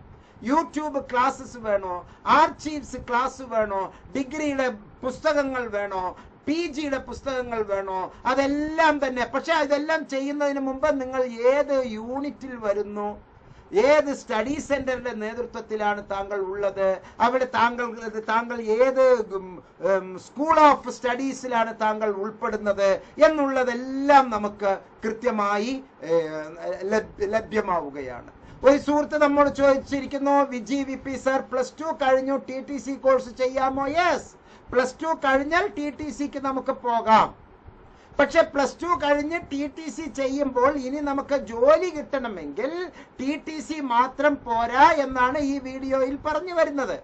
യൂട്യൂബ് ക്ലാസ്സസ് വേണോ? ആർച്ചീവ്സ് ക്ലാസ് വേണോ? ഡിഗ്രിയുടെ പുസ്തകങ്ങൾ വേണോ? PGയുടെ പുസ്തകങ്ങൾ വേണോ? അതെല്ലാം തന്നെ. പക്ഷെ ഇതെല്ലാം ചെയ്യുന്നതിന് മുമ്പ് നിങ്ങൾ ഏത് യൂണിറ്റിൽ വരുന്നു, ഏത് സ്റ്റഡി സെന്ററിന്റെ നേതൃത്വത്തിലാണ് താങ്കൾ ഉള്ളത്, അവിടെ താങ്കൾ ഏത് സ്കൂൾ ഓഫ് സ്റ്റഡീസിലാണ് താങ്കൾ ഉൾപ്പെടുന്നത് എന്നുള്ളതെല്ലാം നമുക്ക് കൃത്യമായി ലഭ്യമാവുകയാണ്. ഒരു സുഹൃത്ത് നമ്മോട് ചോദിച്ചിരിക്കുന്നു, വിജി VP സർ +2 കഴിഞ്ഞു, TTC കോഴ്സ് ചെയ്യാമോ? യെസ്, +2 കഴിഞ്ഞാൽ TTCക്ക് നമുക്ക് പോകാം. പക്ഷെ +2 കഴിഞ്ഞ് TTC ചെയ്യുമ്പോൾ ഇനി നമുക്ക് ജോലി കിട്ടണമെങ്കിൽ TTC മാത്രം പോരാ എന്നാണ് ഈ വീഡിയോയിൽ പറഞ്ഞു വരുന്നത്.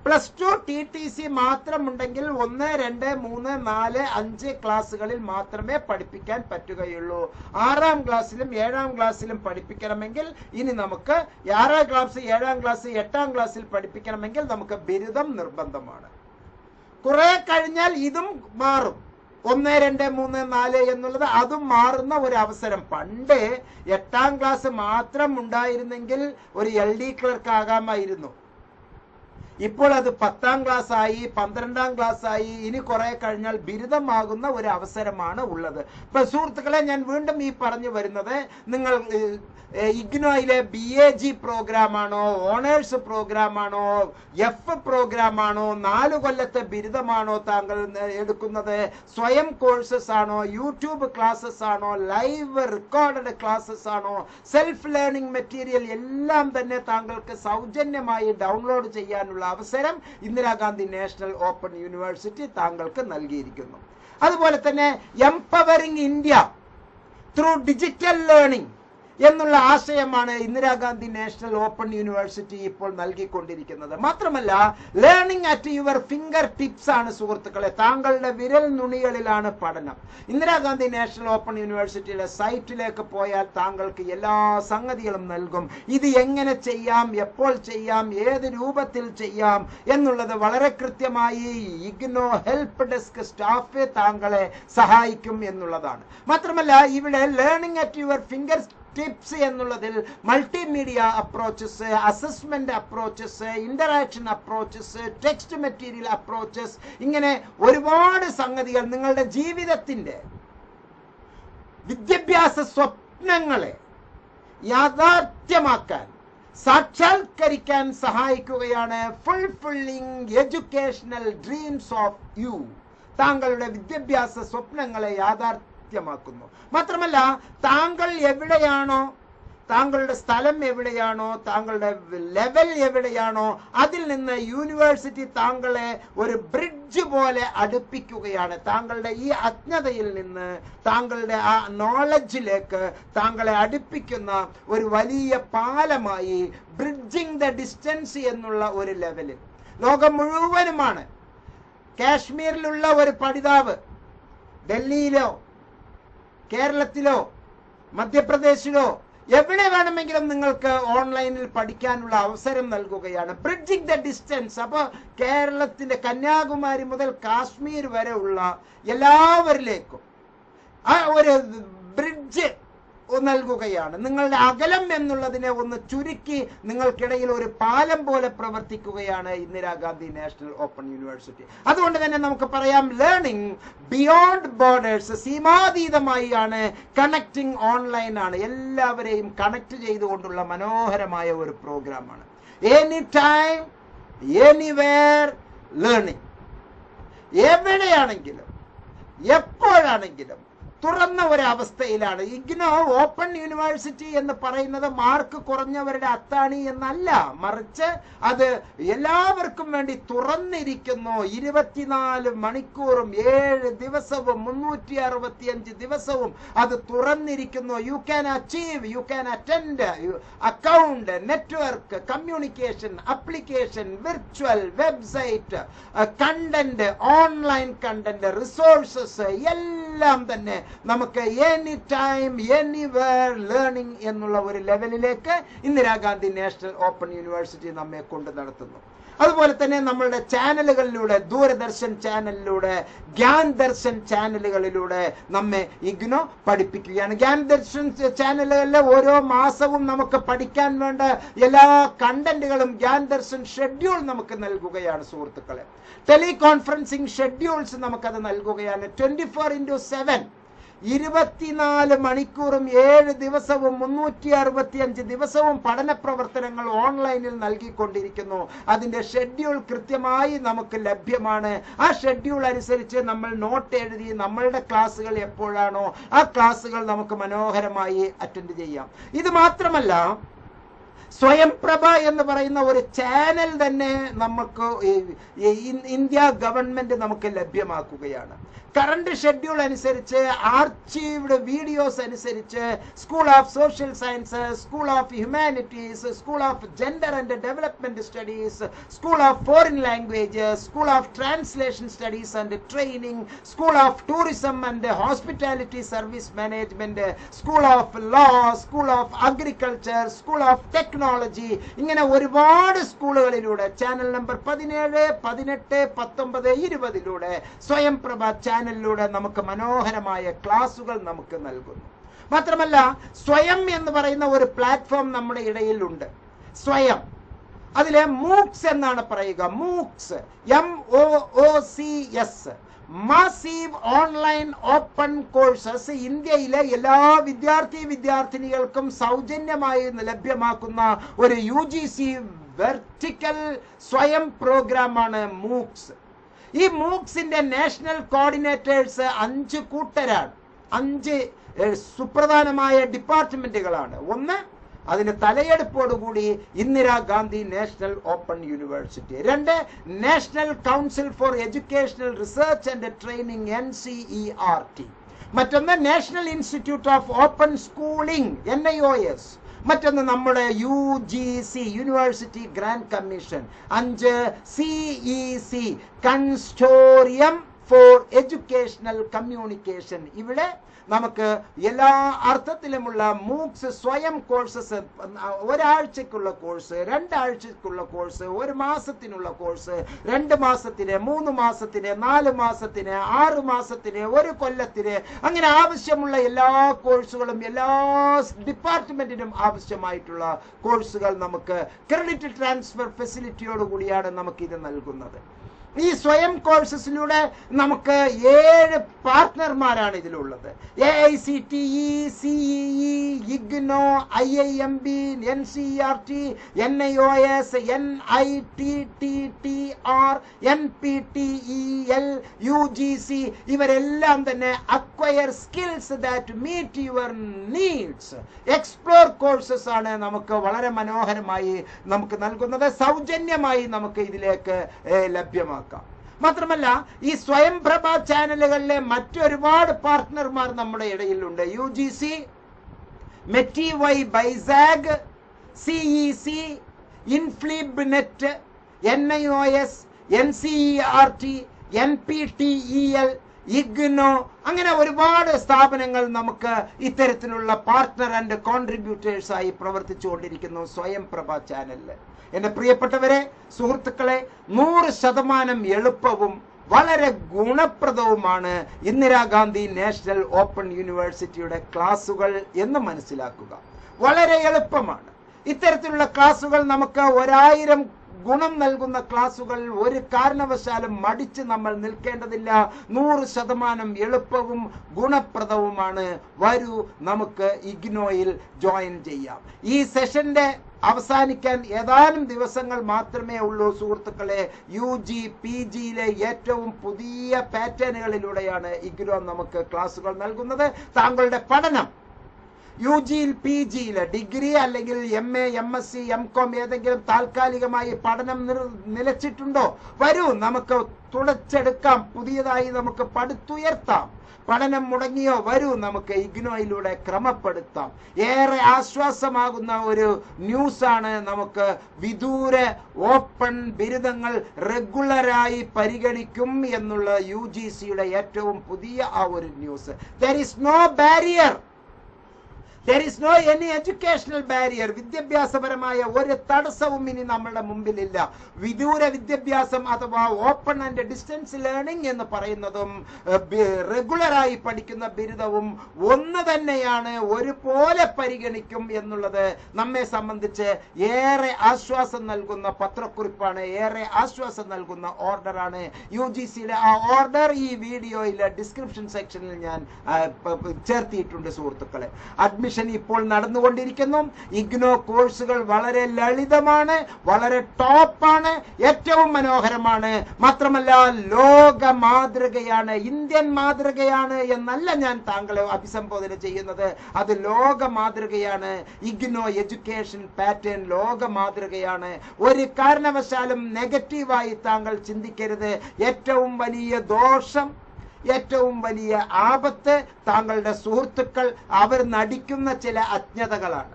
+2 TTC മാത്രമുണ്ടെങ്കിൽ 1, 2, 3, 4, 5 ക്ലാസ്സുകളിൽ മാത്രമേ പഠിപ്പിക്കാൻ പറ്റുകയുള്ളൂ. 6ാം ക്ലാസ്സിലും 7ാം ക്ലാസ്സിലും പഠിപ്പിക്കണമെങ്കിൽ ഇനി നമുക്ക് 6ാം ക്ലാസ്, 7ാം ക്ലാസ്, 8ാം ക്ലാസ്സിൽ പഠിപ്പിക്കണമെങ്കിൽ നമുക്ക് ബിരുദം നിർബന്ധമാണ്. കുറെ കഴിഞ്ഞാൽ ഇതും മാറും. 1, 2, 3, 4 എന്നുള്ളത് അതും മാറുന്ന ഒരു അവസരം. പണ്ട് 8ാം ക്ലാസ് മാത്രം ഉണ്ടായിരുന്നെങ്കിൽ ഒരു LD ക്ലർക്ക് ആകാമായിരുന്നു. ഇപ്പോൾ അത് 10ാം ക്ലാസ് ആയി, 12ാം ക്ലാസ് ആയി. ഇനി കുറെ കഴിഞ്ഞാൽ ബിരുദമാകുന്ന ഒരു അവസരമാണ് ഉള്ളത്. ഇപ്പൊ സുഹൃത്തുക്കളെ, ഞാൻ വീണ്ടും ഈ പറഞ്ഞു വരുന്നത്, നിങ്ങൾ ഇഗ്നോയിലെ BAG പ്രോഗ്രാമാണോ, ഓണേഴ്സ് പ്രോഗ്രാമാണോ, F പ്രോഗ്രാമാണോ, 4 കൊല്ലത്തെ ബിരുദമാണോ താങ്കൾ എടുക്കുന്നത്, സ്വയം കോഴ്സസ് ആണോ, യൂട്യൂബ് ക്ലാസ്സസ് ആണോ, ലൈവ് റെക്കോർഡഡ് ക്ലാസ്സസ് ആണോ, സെൽഫ് ലേണിംഗ് മെറ്റീരിയൽ എല്ലാം തന്നെ താങ്കൾക്ക് സൗജന്യമായി ഡൗൺലോഡ് ചെയ്യാനുള്ള അവസരം ഇന്ദിരാഗാന്ധി നാഷണൽ ഓപ്പൺ യൂണിവേഴ്സിറ്റി താങ്കൾക്ക് നൽകിയിരിക്കുന്നു. അതുപോലെ തന്നെ empowering India through digital learning എന്നുള്ള ആശയമാണ് ഇന്ദിരാഗാന്ധി നാഷണൽ ഓപ്പൺ യൂണിവേഴ്സിറ്റി ഇപ്പോൾ നൽകിക്കൊണ്ടിരിക്കുന്നത്. മാത്രമല്ല, learning at your finger tips ആണ് സുഹൃത്തുക്കളെ. താങ്കളുടെ വിരൽ നുണികളിലാണ് പഠനം. ഇന്ദിരാഗാന്ധി നാഷണൽ ഓപ്പൺ യൂണിവേഴ്സിറ്റിയുടെ സൈറ്റിലേക്ക് പോയാൽ താങ്കൾക്ക് എല്ലാ സംഗതികളും നൽകും. ഇത് എങ്ങനെ ചെയ്യാം, എപ്പോൾ ചെയ്യാം, ഏത് രൂപത്തിൽ ചെയ്യാം എന്നുള്ളത് വളരെ കൃത്യമായി ഇഗ്നോ ഹെൽപ്പ് ഡെസ്ക് സ്റ്റാഫ് താങ്കളെ സഹായിക്കും എന്നുള്ളതാണ്. മാത്രമല്ല, ഇവിടെ learning at your finger tips എന്നുള്ളതിൽ multimedia approaches, assessment approaches, interaction approaches, text material approaches, ഇങ്ങനെ ഒരുപാട് സംഗതികൾ നിങ്ങളുടെ ജീവിതത്തിന്റെ വിദ്യാഭ്യാസ സ്വപ്നങ്ങളെ യാഥാർത്ഥ്യമാക്കാൻ, സാക്ഷാത്കരിക്കാൻ സഹായിക്കുകയാണ് fulfilling educational dreams of you. താങ്കളുടെ വിദ്യാഭ്യാസ സ്വപ്നങ്ങളെ യാഥാർത്ഥ്യമാക്കുന്നു. മാത്രമല്ല, താങ്കൾ എവിടെയാണോ, താങ്കളുടെ സ്ഥലം എവിടെയാണോ, താങ്കളുടെ ലെവൽ എവിടെയാണോ, അതിൽ നിന്ന് യൂണിവേഴ്സിറ്റി താങ്കളെ ഒരു ബ്രിഡ്ജ് പോലെ അടുപ്പിക്കുകയാണ്. താങ്കളുടെ ഈ അജ്ഞതയിൽ നിന്ന് താങ്കളുടെ ആ നോളജിലേക്ക് താങ്കളെ അടുപ്പിക്കുന്ന ഒരു വലിയ പാലമായി, ബ്രിഡ്ജിങ് ദ ഡിസ്റ്റൻസ് എന്നുള്ള ഒരു ലെവലിൽ ലോകം മുഴുവനുമാണ്. കാശ്മീരിലുള്ള ഒരു പഠിതാവ് ഡൽഹിയിലോ കേരളത്തിലോ മധ്യപ്രദേശിലോ എവിടെ വേണമെങ്കിലും നിങ്ങൾക്ക് ഓൺലൈനിൽ പഠിക്കാനുള്ള അവസരം നൽകുകയാണ്. Bridging the distance. അപ്പോൾ കേരളത്തിന്റെ കന്യാകുമാരി മുതൽ കാശ്മീർ വരെ ഉള്ള എല്ലാവരിലേക്കും ആ ഒരു ബ്രിഡ്ജ് നൽകുകയാണ്. നിങ്ങളുടെ അകലം എന്നുള്ളതിനെ ഒന്ന് ചുരുക്കി നിങ്ങൾക്കിടയിൽ ഒരു പാലം പോലെ പ്രവർത്തിക്കുകയാണ് ഇന്ദിരാഗാന്ധി നാഷണൽ ഓപ്പൺ യൂണിവേഴ്സിറ്റി. അതുകൊണ്ട് തന്നെ നമുക്ക് പറയാം, ലേണിംഗ് ബിയോണ്ട് ബോർഡേഴ്സ്, സീമാതീതമായി ആണ്, കണക്റ്റിംഗ് ഓൺലൈൻ ആണ്, എല്ലാവരെയും കണക്ട് ചെയ്തുകൊണ്ടുള്ള മനോഹരമായ ഒരു പ്രോഗ്രാമാണ്. Any time anywhere learning. എവിടെയാണെങ്കിലും എപ്പോഴാണെങ്കിലും തുറന്ന ഒരവസ്ഥയിലാണ്. ഇഗ്നോ ഓപ്പൺ യൂണിവേഴ്സിറ്റി എന്ന് പറയുന്നത് മാർക്ക് കുറഞ്ഞവരുടെ അത്താണി എന്നല്ല, മറിച്ച് അത് എല്ലാവർക്കും വേണ്ടി തുറന്നിരിക്കുന്നു. 24 മണിക്കൂറും 7 ദിവസവും 365 ദിവസവും അത് തുറന്നിരിക്കുന്നു. You can achieve, you can attend, account, network, communication, application, virtual, website, content, online content, resources എല്ലാം തന്നെ നമുക്ക് എനി ടൈം എനിവേർ ലേണിംഗ് എന്നുള്ള ഒരു ലെവലിലേക്ക് ഇന്ദിരാഗാന്ധി നാഷണൽ ഓപ്പൺ യൂണിവേഴ്സിറ്റി നമ്മെ കൊണ്ട് നടത്തുന്നു. അതുപോലെ തന്നെ നമ്മളുടെ ചാനലുകളിലൂടെ, ദൂരദർശൻ ചാനലിലൂടെ, ഗ്യാൻ ദർശൻ ചാനലുകളിലൂടെ നമ്മെ ഇഗ്നോ പഠിപ്പിക്കുകയാണ്. ഗ്യാൻ ദർശൻ ചാനലുകളിലെ ഓരോ മാസവും നമുക്ക് പഠിക്കാൻ വേണ്ട എല്ലാ കണ്ടന്റുകളും ഗ്യാൻ ദർശൻ ഷെഡ്യൂൾ നമുക്ക് നൽകുകയാണ് സുഹൃത്തുക്കളെ. ടെലികോൺഫറൻസിങ് ഷെഡ്യൂൾസ് നമുക്കത് നൽകുകയാണ്. 24/7 24 മണിക്കൂറും 7 ദിവസവും 365 ദിവസവും പഠന പ്രവർത്തനങ്ങൾ ഓൺലൈനിൽ നൽകിക്കൊണ്ടിരിക്കുന്നു. അതിന്റെ ഷെഡ്യൂൾ കൃത്യമായി നമുക്ക് ലഭ്യമാണ്. ആ ഷെഡ്യൂൾ അനുസരിച്ച് നമ്മൾ നോട്ട് എഴുതി നമ്മളുടെ ക്ലാസ്സുകൾ എപ്പോഴാണോ ആ ക്ലാസ്സുകൾ നമുക്ക് മനോഹരമായി അറ്റൻഡ് ചെയ്യാം. ഇത് മാത്രമല്ല, സ്വയംപ്രഭ എന്ന് പറയുന്ന ഒരു ചാനൽ തന്നെ നമുക്ക് ഇന്ത്യ ഗവൺമെന്റ് നമുക്ക് ലഭ്യമാക്കുകയാണ്. കറണ്ട് ഷെഡ്യൂൾ അനുസരിച്ച്, ആർച്ചീവ്ഡ് വീഡിയോസ് അനുസരിച്ച് school of social sciences, school of humanities, school of gender and development studies, school of foreign languages, school of translation studies and training, school of tourism and hospitality service management, school of law, school of agriculture, school of technology, ഇങ്ങനെ ഒരുപാട് സ്കൂളുകളിലൂടെ channel number 17, 18, 19, 20 Swayamprabha ചാനലിലൂടെ നമുക്ക് മനോഹരമായ ക്ലാസുകൾ നമുക്ക് നൽകുന്നു. മാത്രമല്ല, സ്വയം എന്ന് പറയുന്ന ഒരു പ്ലാറ്റ്ഫോം നമ്മുടെ ഇടയിലുണ്ട്. സ്വയം, അതിലെ മൂക്സ് എന്നാണ് പറയുക. MOOCs, MOOCS, massive online open courses ഇന്ത്യയിലെ എല്ലാ വിദ്യാർത്ഥിനികൾക്കും സൗജന്യമായി ലഭ്യമാക്കുന്ന ഒരു UGC വെർട്ടിക്കൽ സ്വയം പ്രോഗ്രാമാണ് മൂക്സ്. ഈ മൂക്സിന്റെ നാഷണൽ കോർഡിനേറ്റേഴ്സ് 5 കൂട്ടരാണ്. 5 സുപ്രധാനമായ ഡിപ്പാർട്ട്മെന്റുകളാണ്. ഒന്ന്, അതിന് തലയെടുപ്പോടുകൂടി Indira Gandhi national open university. 2, national council for educational research and training NCERT. മറ്റൊന്ന്, national institute of open schooling NIOS. മറ്റൊന്ന് നമ്മുടെ UGC university grant commission. 5, CEC consortium for educational communication. ഇവിടെ നമുക്ക് എല്ലാ അർത്ഥത്തിലുമുള്ള മൂക്സ് സ്വയം കോഴ്സസ്, ഒരാഴ്ചക്കുള്ള കോഴ്സ്, 2 ആഴ്ചക്കുള്ള കോഴ്സ്, 1 മാസത്തിനുള്ള കോഴ്സ്, 2 മാസത്തിന്, 3 മാസത്തിന്, 4 മാസത്തിന്, 6 മാസത്തിന്, 1 കൊല്ലത്തിന്, അങ്ങനെ ആവശ്യമുള്ള എല്ലാ കോഴ്സുകളും എല്ലാ ഡിപ്പാർട്ട്മെന്റിനും ആവശ്യമായിട്ടുള്ള കോഴ്സുകൾ നമുക്ക് ക്രെഡിറ്റ് ട്രാൻസ്ഫർ ഫെസിലിറ്റിയോട് കൂടിയാണ് നമുക്ക് ഇത് നൽകുന്നത്. ഈ സ്വയം കോഴ്സസിലൂടെ നമുക്ക് 7 പാർട്ട്ണർമാരാണ് ഇതിലുള്ളത്. AICTE, CEE, IGNO, IIMB, NCERT, NIOS, NITTTR, NPTEL, UGC. ഇവരെല്ലാം തന്നെ acquire skills that meet your needs, explore courses ആണ് നമുക്ക് വളരെ മനോഹരമായി നമുക്ക് നൽകുന്നത്. സൗജന്യമായി നമുക്ക് ഇതിലേക്ക് ലഭ്യമാക്കാം. മാത്രമല്ല, ഈ സ്വയംപ്രഭ ചാനലുകളിലെ മറ്റൊരുപാട് പാർട്ട്ണർമാർ നമ്മുടെ ഇടയിലുണ്ട്. UGC, മെറ്റിവൈ ബൈസാഗ്, CEC, INFLIBNET, NIOS, NCERT, NPTEL, IGNO, അങ്ങനെ ഒരുപാട് സ്ഥാപനങ്ങൾ നമുക്ക് ഇത്തരത്തിലുള്ള പാർട്ട്ണർ ആൻഡ് കോൺട്രിബ്യൂട്ടേഴ്സ് ആയി പ്രവർത്തിച്ചുകൊണ്ടിരിക്കുന്നു സ്വയംപ്രഭ ചാനലിൽ. എന്റെ പ്രിയപ്പെട്ടവരെ, സുഹൃത്തുക്കളെ, 100% എളുപ്പവും വളരെ ഗുണപ്രദവുമാണ് ഇന്ദിരാഗാന്ധി നാഷണൽ ഓപ്പൺ യൂണിവേഴ്സിറ്റിയുടെ ക്ലാസുകൾ എന്ന് മനസ്സിലാക്കുക. വളരെ എളുപ്പമാണ്. ഇത്തരത്തിലുള്ള ക്ലാസുകൾ നമുക്ക് 1000 ഗുണം നൽകുന്ന ക്ലാസുകൾ ഒരു കാരണവശാലും മടിച്ച് നമ്മൾ നിൽക്കേണ്ടതില്ല. 100% എളുപ്പവും ഗുണപ്രദവുമാണ്. വരൂ, നമുക്ക് ഇഗ്നോയിൽ ജോയിൻ ചെയ്യാം. ഈ സെഷന്റെ അവസാനിക്കാൻ ഏതാനും ദിവസങ്ങൾ മാത്രമേ ഉള്ളൂ സുഹൃത്തുക്കളെ. UG PGയിലെ ഏറ്റവും പുതിയ പാറ്റേണുകളിലൂടെയാണ് ഇഗ്നോ നമുക്ക് ക്ലാസുകൾ നൽകുന്നത്. താങ്കളുടെ പഠനം UGയിൽ PGയില് ഡിഗ്രി അല്ലെങ്കിൽ MA MSc MCom ഏതെങ്കിലും താൽക്കാലികമായി പഠനം നിലച്ചിട്ടുണ്ടോ? വരൂ, നമുക്ക് തുടച്ചെടുക്കാം. പുതിയതായി നമുക്ക് പടുത്തുയർത്താം. പഠനം മുടങ്ങിയോ? വരൂ, നമുക്ക് ഇഗ്നോയിലൂടെ ക്രമപ്പെടുത്താം. ഏറെ ആശ്വാസമാകുന്ന ഒരു ന്യൂസാണ് നമുക്ക് വിദൂര ഓപ്പൺ ബിരുദങ്ങൾ റെഗുലറായി പരിഗണിക്കും എന്നുള്ള UGCയുടെ ഏറ്റവും പുതിയ ആ ഒരു news. There is no barrier. There is no any educational barrier. വിദ്യാഭ്യാസപരമായ ഒരു തടസ്സവും ഇനി നമ്മുടെ മുമ്പിലില്ല. വിദൂര വിദ്യാഭ്യാസം അഥവാ ഓപ്പൺ ആൻഡ് ഡിസ്റ്റൻസ് ലേണിംഗ് എന്ന് പറയുന്നതും റെഗുലറായി പഠിക്കുന്ന ബിരുദവും ഒന്ന് തന്നെയാണ്, ഒരുപോലെ പരിഗണിക്കും എന്നുള്ളത് നമ്മെ സംബന്ധിച്ച് ഏറെ ആശ്വാസം നൽകുന്ന പത്രക്കുറിപ്പാണ്, ഏറെ ആശ്വാസം നൽകുന്ന ഓർഡറാണ്. UGCയുടെ ആ ഓർഡർ ഈ വീഡിയോയിലെ ഡിസ്ക്രിപ്ഷൻ സെക്ഷനിൽ ഞാൻ ചേർത്തിയിട്ടുണ്ട് സുഹൃത്തുക്കളെ. അഡ്മിഷൻ ഇപ്പോൾ നടന്നുകൊണ്ടിരിക്കുന്നു. ഇഗ്നോ കോഴ്സുകൾ വളരെ ലളിതമാണ്, വളരെ ടോപ്പാണ്, ഏറ്റവും മനോഹരമാണ്. മാത്രമല്ല ലോക മാതൃകയാണ്, ഇന്ത്യൻ മാതൃകയാണ് എന്നല്ല ഞാൻ താങ്കളെ അഭിസംബോധന ചെയ്യുന്നത്. അത് ലോക മാതൃകയാണ്. ഇഗ്നോ എഡ്യൂക്കേഷൻ പാറ്റേൺ ലോക മാതൃകയാണ്. ഒരു കാരണവശാലും നെഗറ്റീവായി താങ്കൾ ചിന്തിക്കരുത്. ഏറ്റവും വലിയ ദോഷം, ഏറ്റവും വലിയ ആപത്ത് താങ്കളുടെ സുഹൃത്തുക്കൾ അവർ നടിക്കുന്ന ചില അജ്ഞതകളാണ്.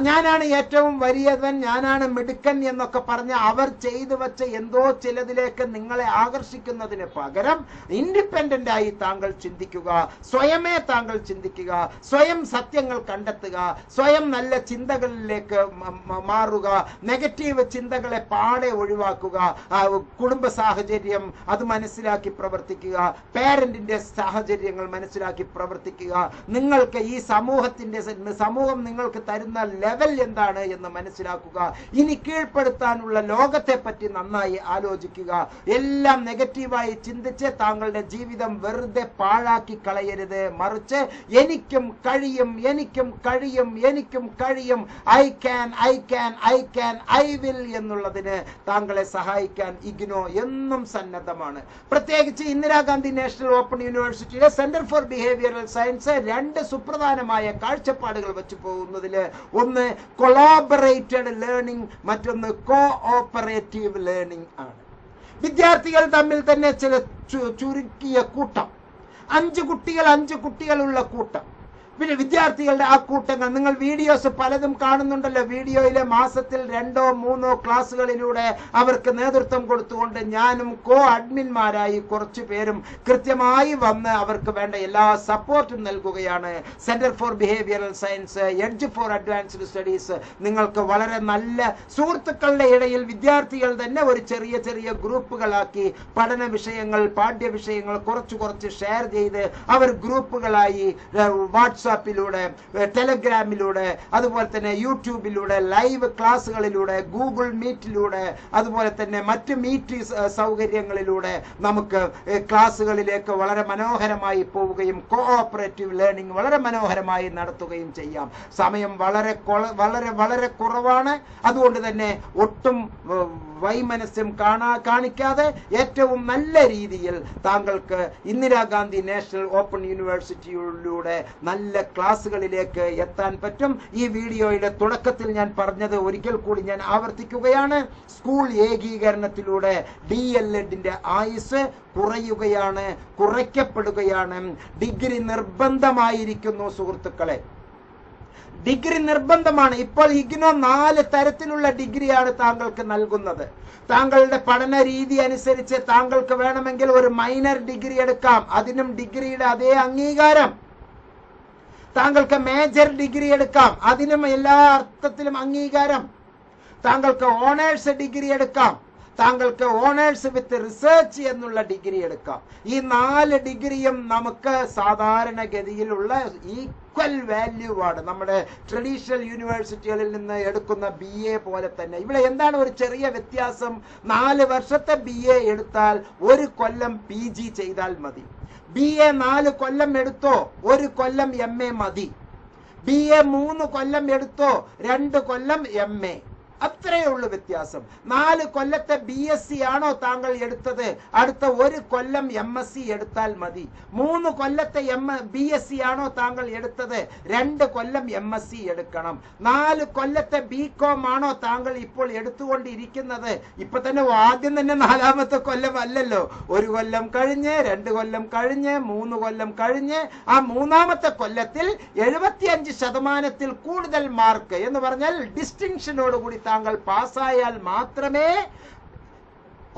ഞാനാണ് ഏറ്റവും വലിയവൻ, ഞാനാണ് മിടുക്കൻ എന്നൊക്കെ പറഞ്ഞ് അവർ ചെയ്തു വച്ച എന്തോ ചിലതിലേക്ക് നിങ്ങളെ ആകർഷിക്കുന്നതിന് പകരം ഇൻഡിപെൻഡന്റ് ആയി താങ്കൾ ചിന്തിക്കുക, സ്വയമേ താങ്കൾ ചിന്തിക്കുക, സ്വയം സത്യങ്ങൾ കണ്ടെത്തുക, സ്വയം നല്ല ചിന്തകളിലേക്ക് മാറുക, നെഗറ്റീവ് ചിന്തകളെ പാടെ ഒഴിവാക്കുക, കുടുംബ സാഹചര്യം അത് മനസ്സിലാക്കി പ്രവർത്തിക്കുക, പേരന്റിന്റെ സാഹചര്യങ്ങൾ മനസ്സിലാക്കി പ്രവർത്തിക്കുക, നിങ്ങൾക്ക് ഈ സമൂഹം നിങ്ങൾക്ക് തരുന്ന ലെവൽ എന്താണ് എന്ന് മനസ്സിലാക്കുക, ഇനി കീഴ്പ്പെടുത്താനുള്ള ലോകത്തെ പറ്റി നന്നായി ആലോചിക്കുക. എല്ലാം നെഗറ്റീവായി ചിന്തിച്ച് താങ്കളുടെ ജീവിതം വെറുതെ പാഴാക്കി കളയരുത്. മറിച്ച് എനിക്കും കഴിയും, എനിക്കും കഴിയും, എനിക്കും കഴിയും, I can, I can, I can, I will എന്നുള്ളതിന് താങ്കളെ സഹായിക്കാൻ ഇഗ്നോ എന്നും സന്നദ്ധമാണ്. പ്രത്യേകിച്ച് ഇന്ദിരാഗാന്ധി നാഷണൽ ഓപ്പൺ യൂണിവേഴ്സിറ്റിയിലെ സെന്റർ ഫോർ ബിഹേവിയറൽ സയൻസ് രണ്ട് സുപ്രധാനമായ കാഴ്ചപ്പാടുകൾ വെച്ച് പോകുന്നതിൽ ഒന്ന് കൊളാബറേറ്റഡ് ലേണിംഗ്, മറ്റൊന്ന് കോഓപ്പറേറ്റീവ് ലേണിംഗ് ആണ്. വിദ്യാർത്ഥികൾ തമ്മിൽ തന്നെ ചില ചുരുക്കിയ കൂട്ടം, 5 കുട്ടികളുള്ള കൂട്ടം, പിന്നെ വിദ്യാർത്ഥികളുടെ ആ കൂട്ടങ്ങൾ, നിങ്ങൾ വീഡിയോസ് പലതും കാണുന്നുണ്ടല്ലോ. വീഡിയോയിലെ മാസത്തിൽ 2-3 ക്ലാസ്സുകളിലൂടെ അവർക്ക് നേതൃത്വം കൊടുത്തുകൊണ്ട് ഞാനും അഡ്മിന്മാരായി കുറച്ചു പേരും കൃത്യമായി വന്ന് അവർക്ക് വേണ്ട എല്ലാ സപ്പോർട്ടും നൽകുകയാണ്. Centre for behavioural science, edge for advanced studies നിങ്ങൾക്ക് വളരെ നല്ല സുഹൃത്തുക്കളുടെ ഇടയിൽ വിദ്യാർത്ഥികൾ തന്നെ ഒരു ചെറിയ ഗ്രൂപ്പുകളാക്കി പഠന വിഷയങ്ങൾ, പാഠ്യവിഷയങ്ങൾ കുറച്ച് ഷെയർ ചെയ്ത് അവർ ഗ്രൂപ്പുകളായി വാട്സാപ്പിലൂടെ, ടെലഗ്രാമിലൂടെ, അതുപോലെ തന്നെ യൂട്യൂബിലൂടെ, ലൈവ് ക്ലാസ്സുകളിലൂടെ, ഗൂഗിൾ മീറ്റിലൂടെ, അതുപോലെ തന്നെ മറ്റ് മീറ്റ് സൗകര്യങ്ങളിലൂടെ നമുക്ക് ക്ലാസ്സുകളിലേക്ക് വളരെ മനോഹരമായി പോവുകയും കോഓപ്പറേറ്റീവ് ലേണിംഗ് വളരെ മനോഹരമായി നടത്തുകയും ചെയ്യാം. സമയം വളരെ കുറവാണ്. അതുകൊണ്ട് തന്നെ ഒട്ടും വൈമനസ്യം കാണിക്കാതെ ഏറ്റവും നല്ല രീതിയിൽ താങ്കൾക്ക് ഇന്ദിരാഗാന്ധി നാഷണൽ ഓപ്പൺ യൂണിവേഴ്സിറ്റിയിലൂടെ നല്ല ക്ലാസ്സുകളിലേക്ക് എത്താൻ പറ്റും. ഈ വീഡിയോയുടെ തുടക്കത്തിൽ ഞാൻ പറഞ്ഞത് ഒരിക്കൽ കൂടി ഞാൻ ആവർത്തിക്കുകയാണ്. സ്കൂൾ ഏകീകരണത്തിലൂടെ DLEDന്റെ ആയുസ് കുറയ്ക്കപ്പെടുകയാണ്. ഡിഗ്രി നിർബന്ധമായിരിക്കുന്നു സുഹൃത്തുക്കളെ, ഡിഗ്രി നിർബന്ധമാണ്. ഇപ്പോൾ ഇഗ്നോ 4 തരത്തിലുള്ള ഡിഗ്രിയാണ് താങ്കൾക്ക് നൽകുന്നത്. താങ്കളുടെ പഠന രീതി അനുസരിച്ച് താങ്കൾക്ക് വേണമെങ്കിൽ ഒരു മൈനർ ഡിഗ്രി എടുക്കാം, അതിനും ഡിഗ്രിയുടെ അതേ അംഗീകാരം. താങ്കൾക്ക് മേജർ ഡിഗ്രി എടുക്കാം, അതിനും എല്ലാ അർത്ഥത്തിലും അംഗീകാരം. താങ്കൾക്ക് ഓണേഴ്സ് ഡിഗ്രി എടുക്കാം, താങ്കൾക്ക് ഓണേഴ്സ് വിത്ത് റിസർച്ച് എന്നുള്ള ഡിഗ്രി എടുക്കാം. ഈ 4 ഡിഗ്രിയും നമുക്ക് സാധാരണഗതിയിലുള്ള ഈക്വൽ വാല്യൂ ആണ് നമ്മുടെ ട്രഡീഷണൽ യൂണിവേഴ്സിറ്റികളിൽ നിന്ന് എടുക്കുന്ന BA പോലെ തന്നെ. ഇവിടെ എന്താണ് ഒരു ചെറിയ വ്യത്യാസം? 4 വർഷത്തെ BA എടുത്താൽ 1 കൊല്ലം PG ചെയ്താൽ മതി. BA 4 കൊല്ലം എടുത്തോ 1 കൊല്ലം MA മതി. BA 3 കൊല്ലം എടുത്തോ 2 കൊല്ലം MA. അത്രയേ ഉള്ളൂ വ്യത്യാസം. 4 കൊല്ലത്തെ BSc ആണോ താങ്കൾ എടുത്തത്, അടുത്ത 1 കൊല്ലം MSc എടുത്താൽ മതി. 3 കൊല്ലത്തെ BSc ആണോ താങ്കൾ എടുത്തത്, 2 കൊല്ലം MSc എടുക്കണം. 4 കൊല്ലത്തെ BCom ആണോ താങ്കൾ ഇപ്പോൾ എടുത്തുകൊണ്ടിരിക്കുന്നത്, ഇപ്പൊ തന്നെ ആദ്യം തന്നെ 4ാമത്തെ കൊല്ലം അല്ലല്ലോ. 1 കൊല്ലം കഴിഞ്ഞ്, 2 കൊല്ലം കഴിഞ്ഞ്, 3 കൊല്ലം കഴിഞ്ഞ്, ആ 3ാമത്തെ കൊല്ലത്തിൽ 75% കൂടുതൽ മാർക്ക് എന്ന് പറഞ്ഞാൽ ഡിസ്റ്റിങ്ഷനോടുകൂടി താങ്കൾ പാസ്സായാൽ മാത്രമേ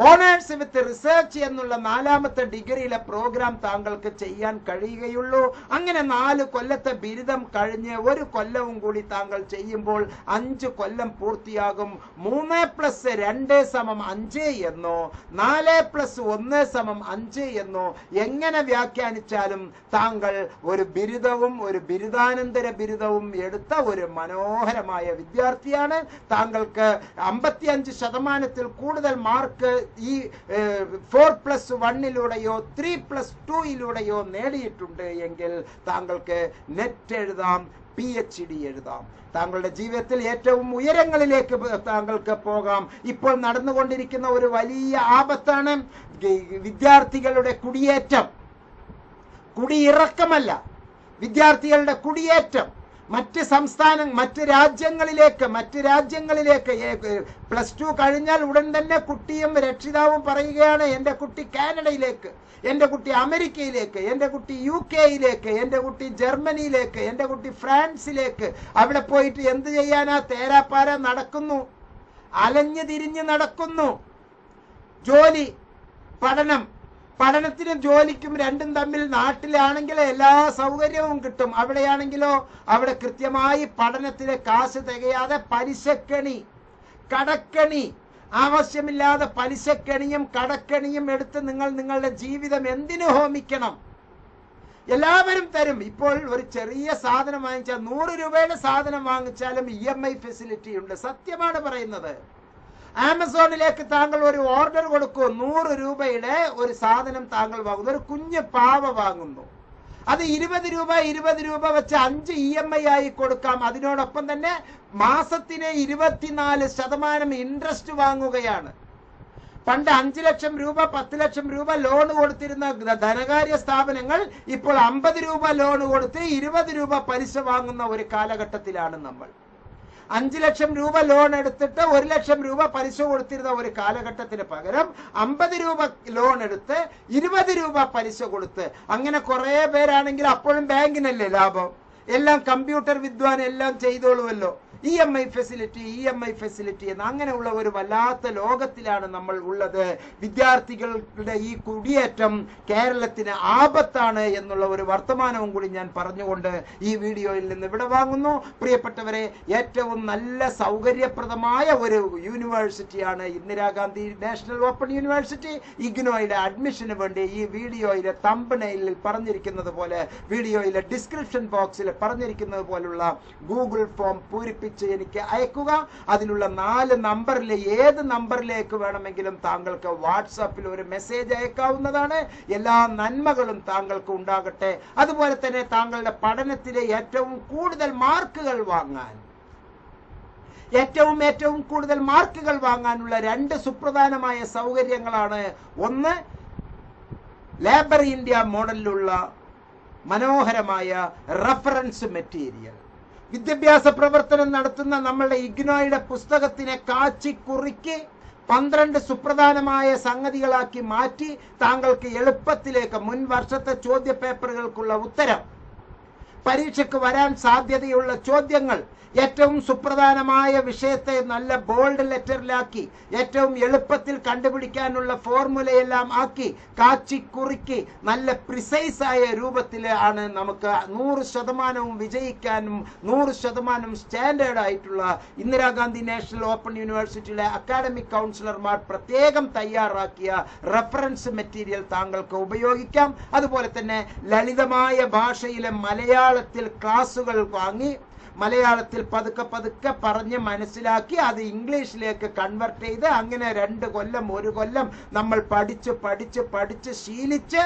ഓണേഴ്സ് വിത്ത് റിസർച്ച് എന്നുള്ള 4ാമത്തെ ഡിഗ്രിയിലെ പ്രോഗ്രാം താങ്കൾക്ക് ചെയ്യാൻ കഴിയുകയുള്ളൂ. അങ്ങനെ 4 കൊല്ലത്തെ ബിരുദം കഴിഞ്ഞ് 1 കൊല്ലവും കൂടി താങ്കൾ ചെയ്യുമ്പോൾ 5 കൊല്ലം പൂർത്തിയാകും. 3+2 = 5 എന്നോ 4+1 = 5 എന്നോ എങ്ങനെ വ്യാഖ്യാനിച്ചാലും താങ്കൾ ഒരു ബിരുദവും ഒരു ബിരുദാനന്തര ബിരുദവും എടുത്ത ഒരു മനോഹരമായ വിദ്യാർത്ഥിയാണ്. താങ്കൾക്ക് 55% കൂടുതൽ മാർക്ക് ഈ 4+1 3+2 നേടിയിട്ടുണ്ട് എങ്കിൽ താങ്കൾക്ക് നെറ്റ് എഴുതാം, PhD എഴുതാം. താങ്കളുടെ ജീവിതത്തിൽ ഏറ്റവും ഉയരങ്ങളിലേക്ക് താങ്കൾക്ക് പോകാം. ഇപ്പോൾ നടന്നുകൊണ്ടിരിക്കുന്ന ഒരു വലിയ ആപത്താണ് വിദ്യാർത്ഥികളുടെ കുടിയേറ്റം. കുടിയിറക്കമല്ല, വിദ്യാർത്ഥികളുടെ കുടിയേറ്റം. മറ്റ് രാജ്യങ്ങളിലേക്ക് +2 കഴിഞ്ഞാൽ ഉടൻ തന്നെ കുട്ടിയും രക്ഷിതാവും പറയുകയാണ്, എൻ്റെ കുട്ടി കാനഡയിലേക്ക്, എൻ്റെ കുട്ടി അമേരിക്കയിലേക്ക്, എൻ്റെ കുട്ടി UK-യിലേക്ക്, എൻ്റെ കുട്ടി ജർമ്മനിയിലേക്ക്, എൻ്റെ കുട്ടി ഫ്രാൻസിലേക്ക്. അവിടെ പോയിട്ട് എന്ത് ചെയ്യാനാ? തേരാപ്പാര നടക്കുന്നു, അലഞ്ഞു തിരിഞ്ഞ് നടക്കുന്നു. ജോലി, പഠനത്തിനും ജോലിക്കും രണ്ടും തമ്മിൽ നാട്ടിലാണെങ്കിൽ എല്ലാ സൗകര്യവും കിട്ടും. അവിടെയാണെങ്കിലോ അവിടെ കൃത്യമായി പഠനത്തിലെ കാശ് തികയാതെ പലിശക്കണി, കടക്കണി, ആവശ്യമില്ലാതെ പലിശക്കണിയും കടക്കണിയും എടുത്ത് നിങ്ങളുടെ ജീവിതം എന്തിനു ഹോമിക്കണം? എല്ലാവരും തരും. ഇപ്പോൾ ഒരു ചെറിയ സാധനം വാങ്ങിച്ചാൽ 100 രൂപയുടെ സാധനം വാങ്ങിച്ചാലും EMI ഫെസിലിറ്റി ഉണ്ട്. സത്യമാണ് പറയുന്നത്. ആമസോണിലേക്ക് താങ്കൾ ഒരു ഓർഡർ കൊടുക്കൂ, 100 രൂപയുടെ ഒരു സാധനം താങ്കൾ വാങ്ങുന്നു, ഒരു കുഞ്ഞ് പാവ വാങ്ങുന്നു. അത് 20 രൂപ വെച്ച് 5 EMI ആയി കൊടുക്കാം. അതിനോടൊപ്പം തന്നെ മാസത്തിന് 24% ഇൻട്രസ്റ്റ് വാങ്ങുകയാണ്. പണ്ട് 5 ലക്ഷം രൂപ 10 ലക്ഷം രൂപ ലോൺ കൊടുത്തിരുന്ന ധനകാര്യ സ്ഥാപനങ്ങൾ ഇപ്പോൾ 50 രൂപ ലോൺ കൊടുത്ത് 20 രൂപ പലിശ വാങ്ങുന്ന ഒരു കാലഘട്ടത്തിലാണ് നമ്മൾ. 5 ലക്ഷം രൂപ ലോൺ എടുത്തിട്ട് 1 ലക്ഷം രൂപ പലിശ കൊടുത്തിരുന്ന ഒരു കാലഘട്ടത്തിന് പകരം 50 രൂപ ലോൺ എടുത്ത് 20 രൂപ പലിശ കൊടുത്ത്, അങ്ങനെ കുറെ പേരാണെങ്കിൽ അപ്പോഴും ബാങ്കിനല്ലേ ലാഭം. എല്ലാം കമ്പ്യൂട്ടർ വിദ്വാൻ എല്ലാം ചെയ്തോളുമല്ലോ. EMI ഫെസിലിറ്റി എന്ന് അങ്ങനെയുള്ള ഒരു വല്ലാത്ത ലോകത്തിലാണ് നമ്മൾ ഉള്ളത്. വിദ്യാർത്ഥികളുടെ ഈ കുടിയേറ്റം കേരളത്തിന് ആപത്താണ് എന്നുള്ള ഒരു വർത്തമാനവും കൂടി ഞാൻ പറഞ്ഞുകൊണ്ട് ഈ വീഡിയോയിൽ നിന്ന് ഇവിടെ വാങ്ങുന്നു. പ്രിയപ്പെട്ടവരെ, ഏറ്റവും നല്ല സൗകര്യപ്രദമായ ഒരു യൂണിവേഴ്സിറ്റിയാണ് ഇന്ദിരാഗാന്ധി നാഷണൽ ഓപ്പൺ യൂണിവേഴ്സിറ്റി. ഇഗ്നോയുടെ അഡ്മിഷന് വേണ്ടി ഈ വീഡിയോയിലെ തംബ്നെയിലിൽ പറഞ്ഞിരിക്കുന്നത് പോലെ, വീഡിയോയിലെ ഡിസ്ക്രിപ്ഷൻ ബോക്സിൽ പറഞ്ഞിരിക്കുന്നത് പോലുള്ള ഗൂഗിൾ ഫോം പൂരിപ്പിച്ച് എനിക്ക് അയക്കുക. അതിലുള്ള 4 നമ്പറിലെ ഏത് നമ്പറിലേക്ക് വേണമെങ്കിലും താങ്കൾക്ക് വാട്സാപ്പിൽ ഒരു മെസ്സേജ് അയക്കാവുന്നതാണ്. എല്ലാ നന്മകളും താങ്കൾക്ക് ഉണ്ടാകട്ടെ. അതുപോലെ തന്നെ താങ്കളുടെ പഠനത്തിലെ ഏറ്റവും കൂടുതൽ മാർക്കുകൾ വാങ്ങാനുള്ള 2 സുപ്രധാനമായ സൗകര്യങ്ങളാണ്. ഒന്ന്, ലേബർ ഇന്ത്യ മോഡലിലുള്ള മനോഹരമായ റഫറൻസ് മെറ്റീരിയൽ. വിദ്യാഭ്യാസ പ്രവർത്തനം നടത്തുന്ന നമ്മളുടെ ഇഗ്നോയുടെ പുസ്തകത്തിനെ കാച്ചി കുറുക്കി 12 സുപ്രധാനമായ സംഗതികളാക്കി മാറ്റി താങ്കൾക്ക് എളുപ്പത്തിലേക്ക് മുൻ വർഷത്തെ ചോദ്യ പേപ്പറുകൾക്കുള്ള ഉത്തരം, പരീക്ഷയ്ക്ക് വരാൻ സാധ്യതയുള്ള ചോദ്യങ്ങൾ ഏറ്റവും സുപ്രധാനമായ വിഷയത്തെ നല്ല ബോൾഡ് ലെറ്ററിലാക്കി ഏറ്റവും എളുപ്പത്തിൽ കണ്ടുപിടിക്കാനുള്ള ഫോർമുലയെല്ലാം ആക്കി കാച്ചി കുറുക്കി നല്ല പ്രിസൈസ് ആയ രൂപത്തിൽ ആണ് നമുക്ക് 100% വിജയിക്കാനും 100% സ്റ്റാൻഡേർഡ് ആയിട്ടുള്ള ഇന്ദിരാഗാന്ധി നാഷണൽ ഓപ്പൺ യൂണിവേഴ്സിറ്റിയിലെ അക്കാഡമിക് കൗൺസിലർമാർ പ്രത്യേകം തയ്യാറാക്കിയ റെഫറൻസ് മെറ്റീരിയൽ താങ്കൾക്ക് ഉപയോഗിക്കാം. അതുപോലെ തന്നെ ലളിതമായ ഭാഷയിലെ മലയാളത്തിൽ ക്ലാസുകൾ വാങ്ങി മലയാളത്തിൽ പതുക്കെ പതുക്കെ പറഞ്ഞ് മനസ്സിലാക്കി അത് ഇംഗ്ലീഷിലേക്ക് കൺവെർട്ട് ചെയ്ത് അങ്ങനെ 2 കൊല്ലം 1 കൊല്ലം നമ്മൾ പഠിച്ച് ശീലിച്ച്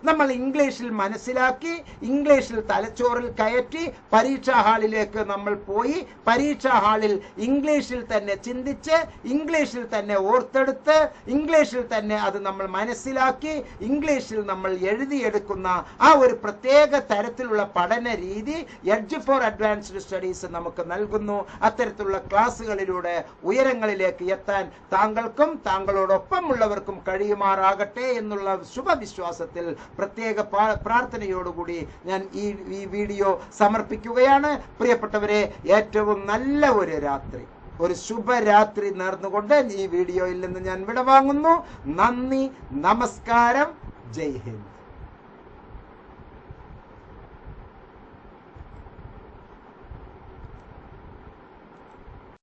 നമ്മൾ ഇംഗ്ലീഷിൽ മനസ്സിലാക്കി ഇംഗ്ലീഷിൽ തലച്ചോറിൽ കയറ്റി പരീക്ഷാ ഹാളിലേക്ക് നമ്മൾ പോയി പരീക്ഷാ ഹാളിൽ ഇംഗ്ലീഷിൽ തന്നെ ചിന്തിച്ച് ഇംഗ്ലീഷിൽ തന്നെ ഓർത്തെടുത്ത് ഇംഗ്ലീഷിൽ തന്നെ അത് നമ്മൾ മനസ്സിലാക്കി ഇംഗ്ലീഷിൽ നമ്മൾ എഴുതിയെടുക്കുന്ന ആ ഒരു പ്രത്യേക തരത്തിലുള്ള പഠന രീതി എഡ്ജ് ഫോർ അഡ്വാൻസ്ഡ് സ്റ്റഡീസ് നമുക്ക് നൽകുന്നു. അത്തരത്തിലുള്ള ക്ലാസ്സുകളിലൂടെ ഉയരങ്ങളിലേക്ക് എത്താൻ താങ്കൾക്കും താങ്കളോടൊപ്പമുള്ളവർക്കും കഴിയുമാറാകട്ടെ എന്നുള്ള ശുഭവിശ്വാസത്തിൽ പ്രത്യേക പ്രാർത്ഥനയോടുകൂടി ഞാൻ ഈ വീഡിയോ സമർപ്പിക്കുകയാണ്. പ്രിയപ്പെട്ടവരെ, ഏറ്റവും നല്ല ഒരു രാത്രി, ഒരു ശുഭരാത്രി നേർന്നുകൊണ്ട് ഈ വീഡിയോയിൽ നിന്ന് ഞാൻ വിടവാങ്ങുന്നു. നന്ദി, നമസ്കാരം, ജയ് ഹിന്ദ്.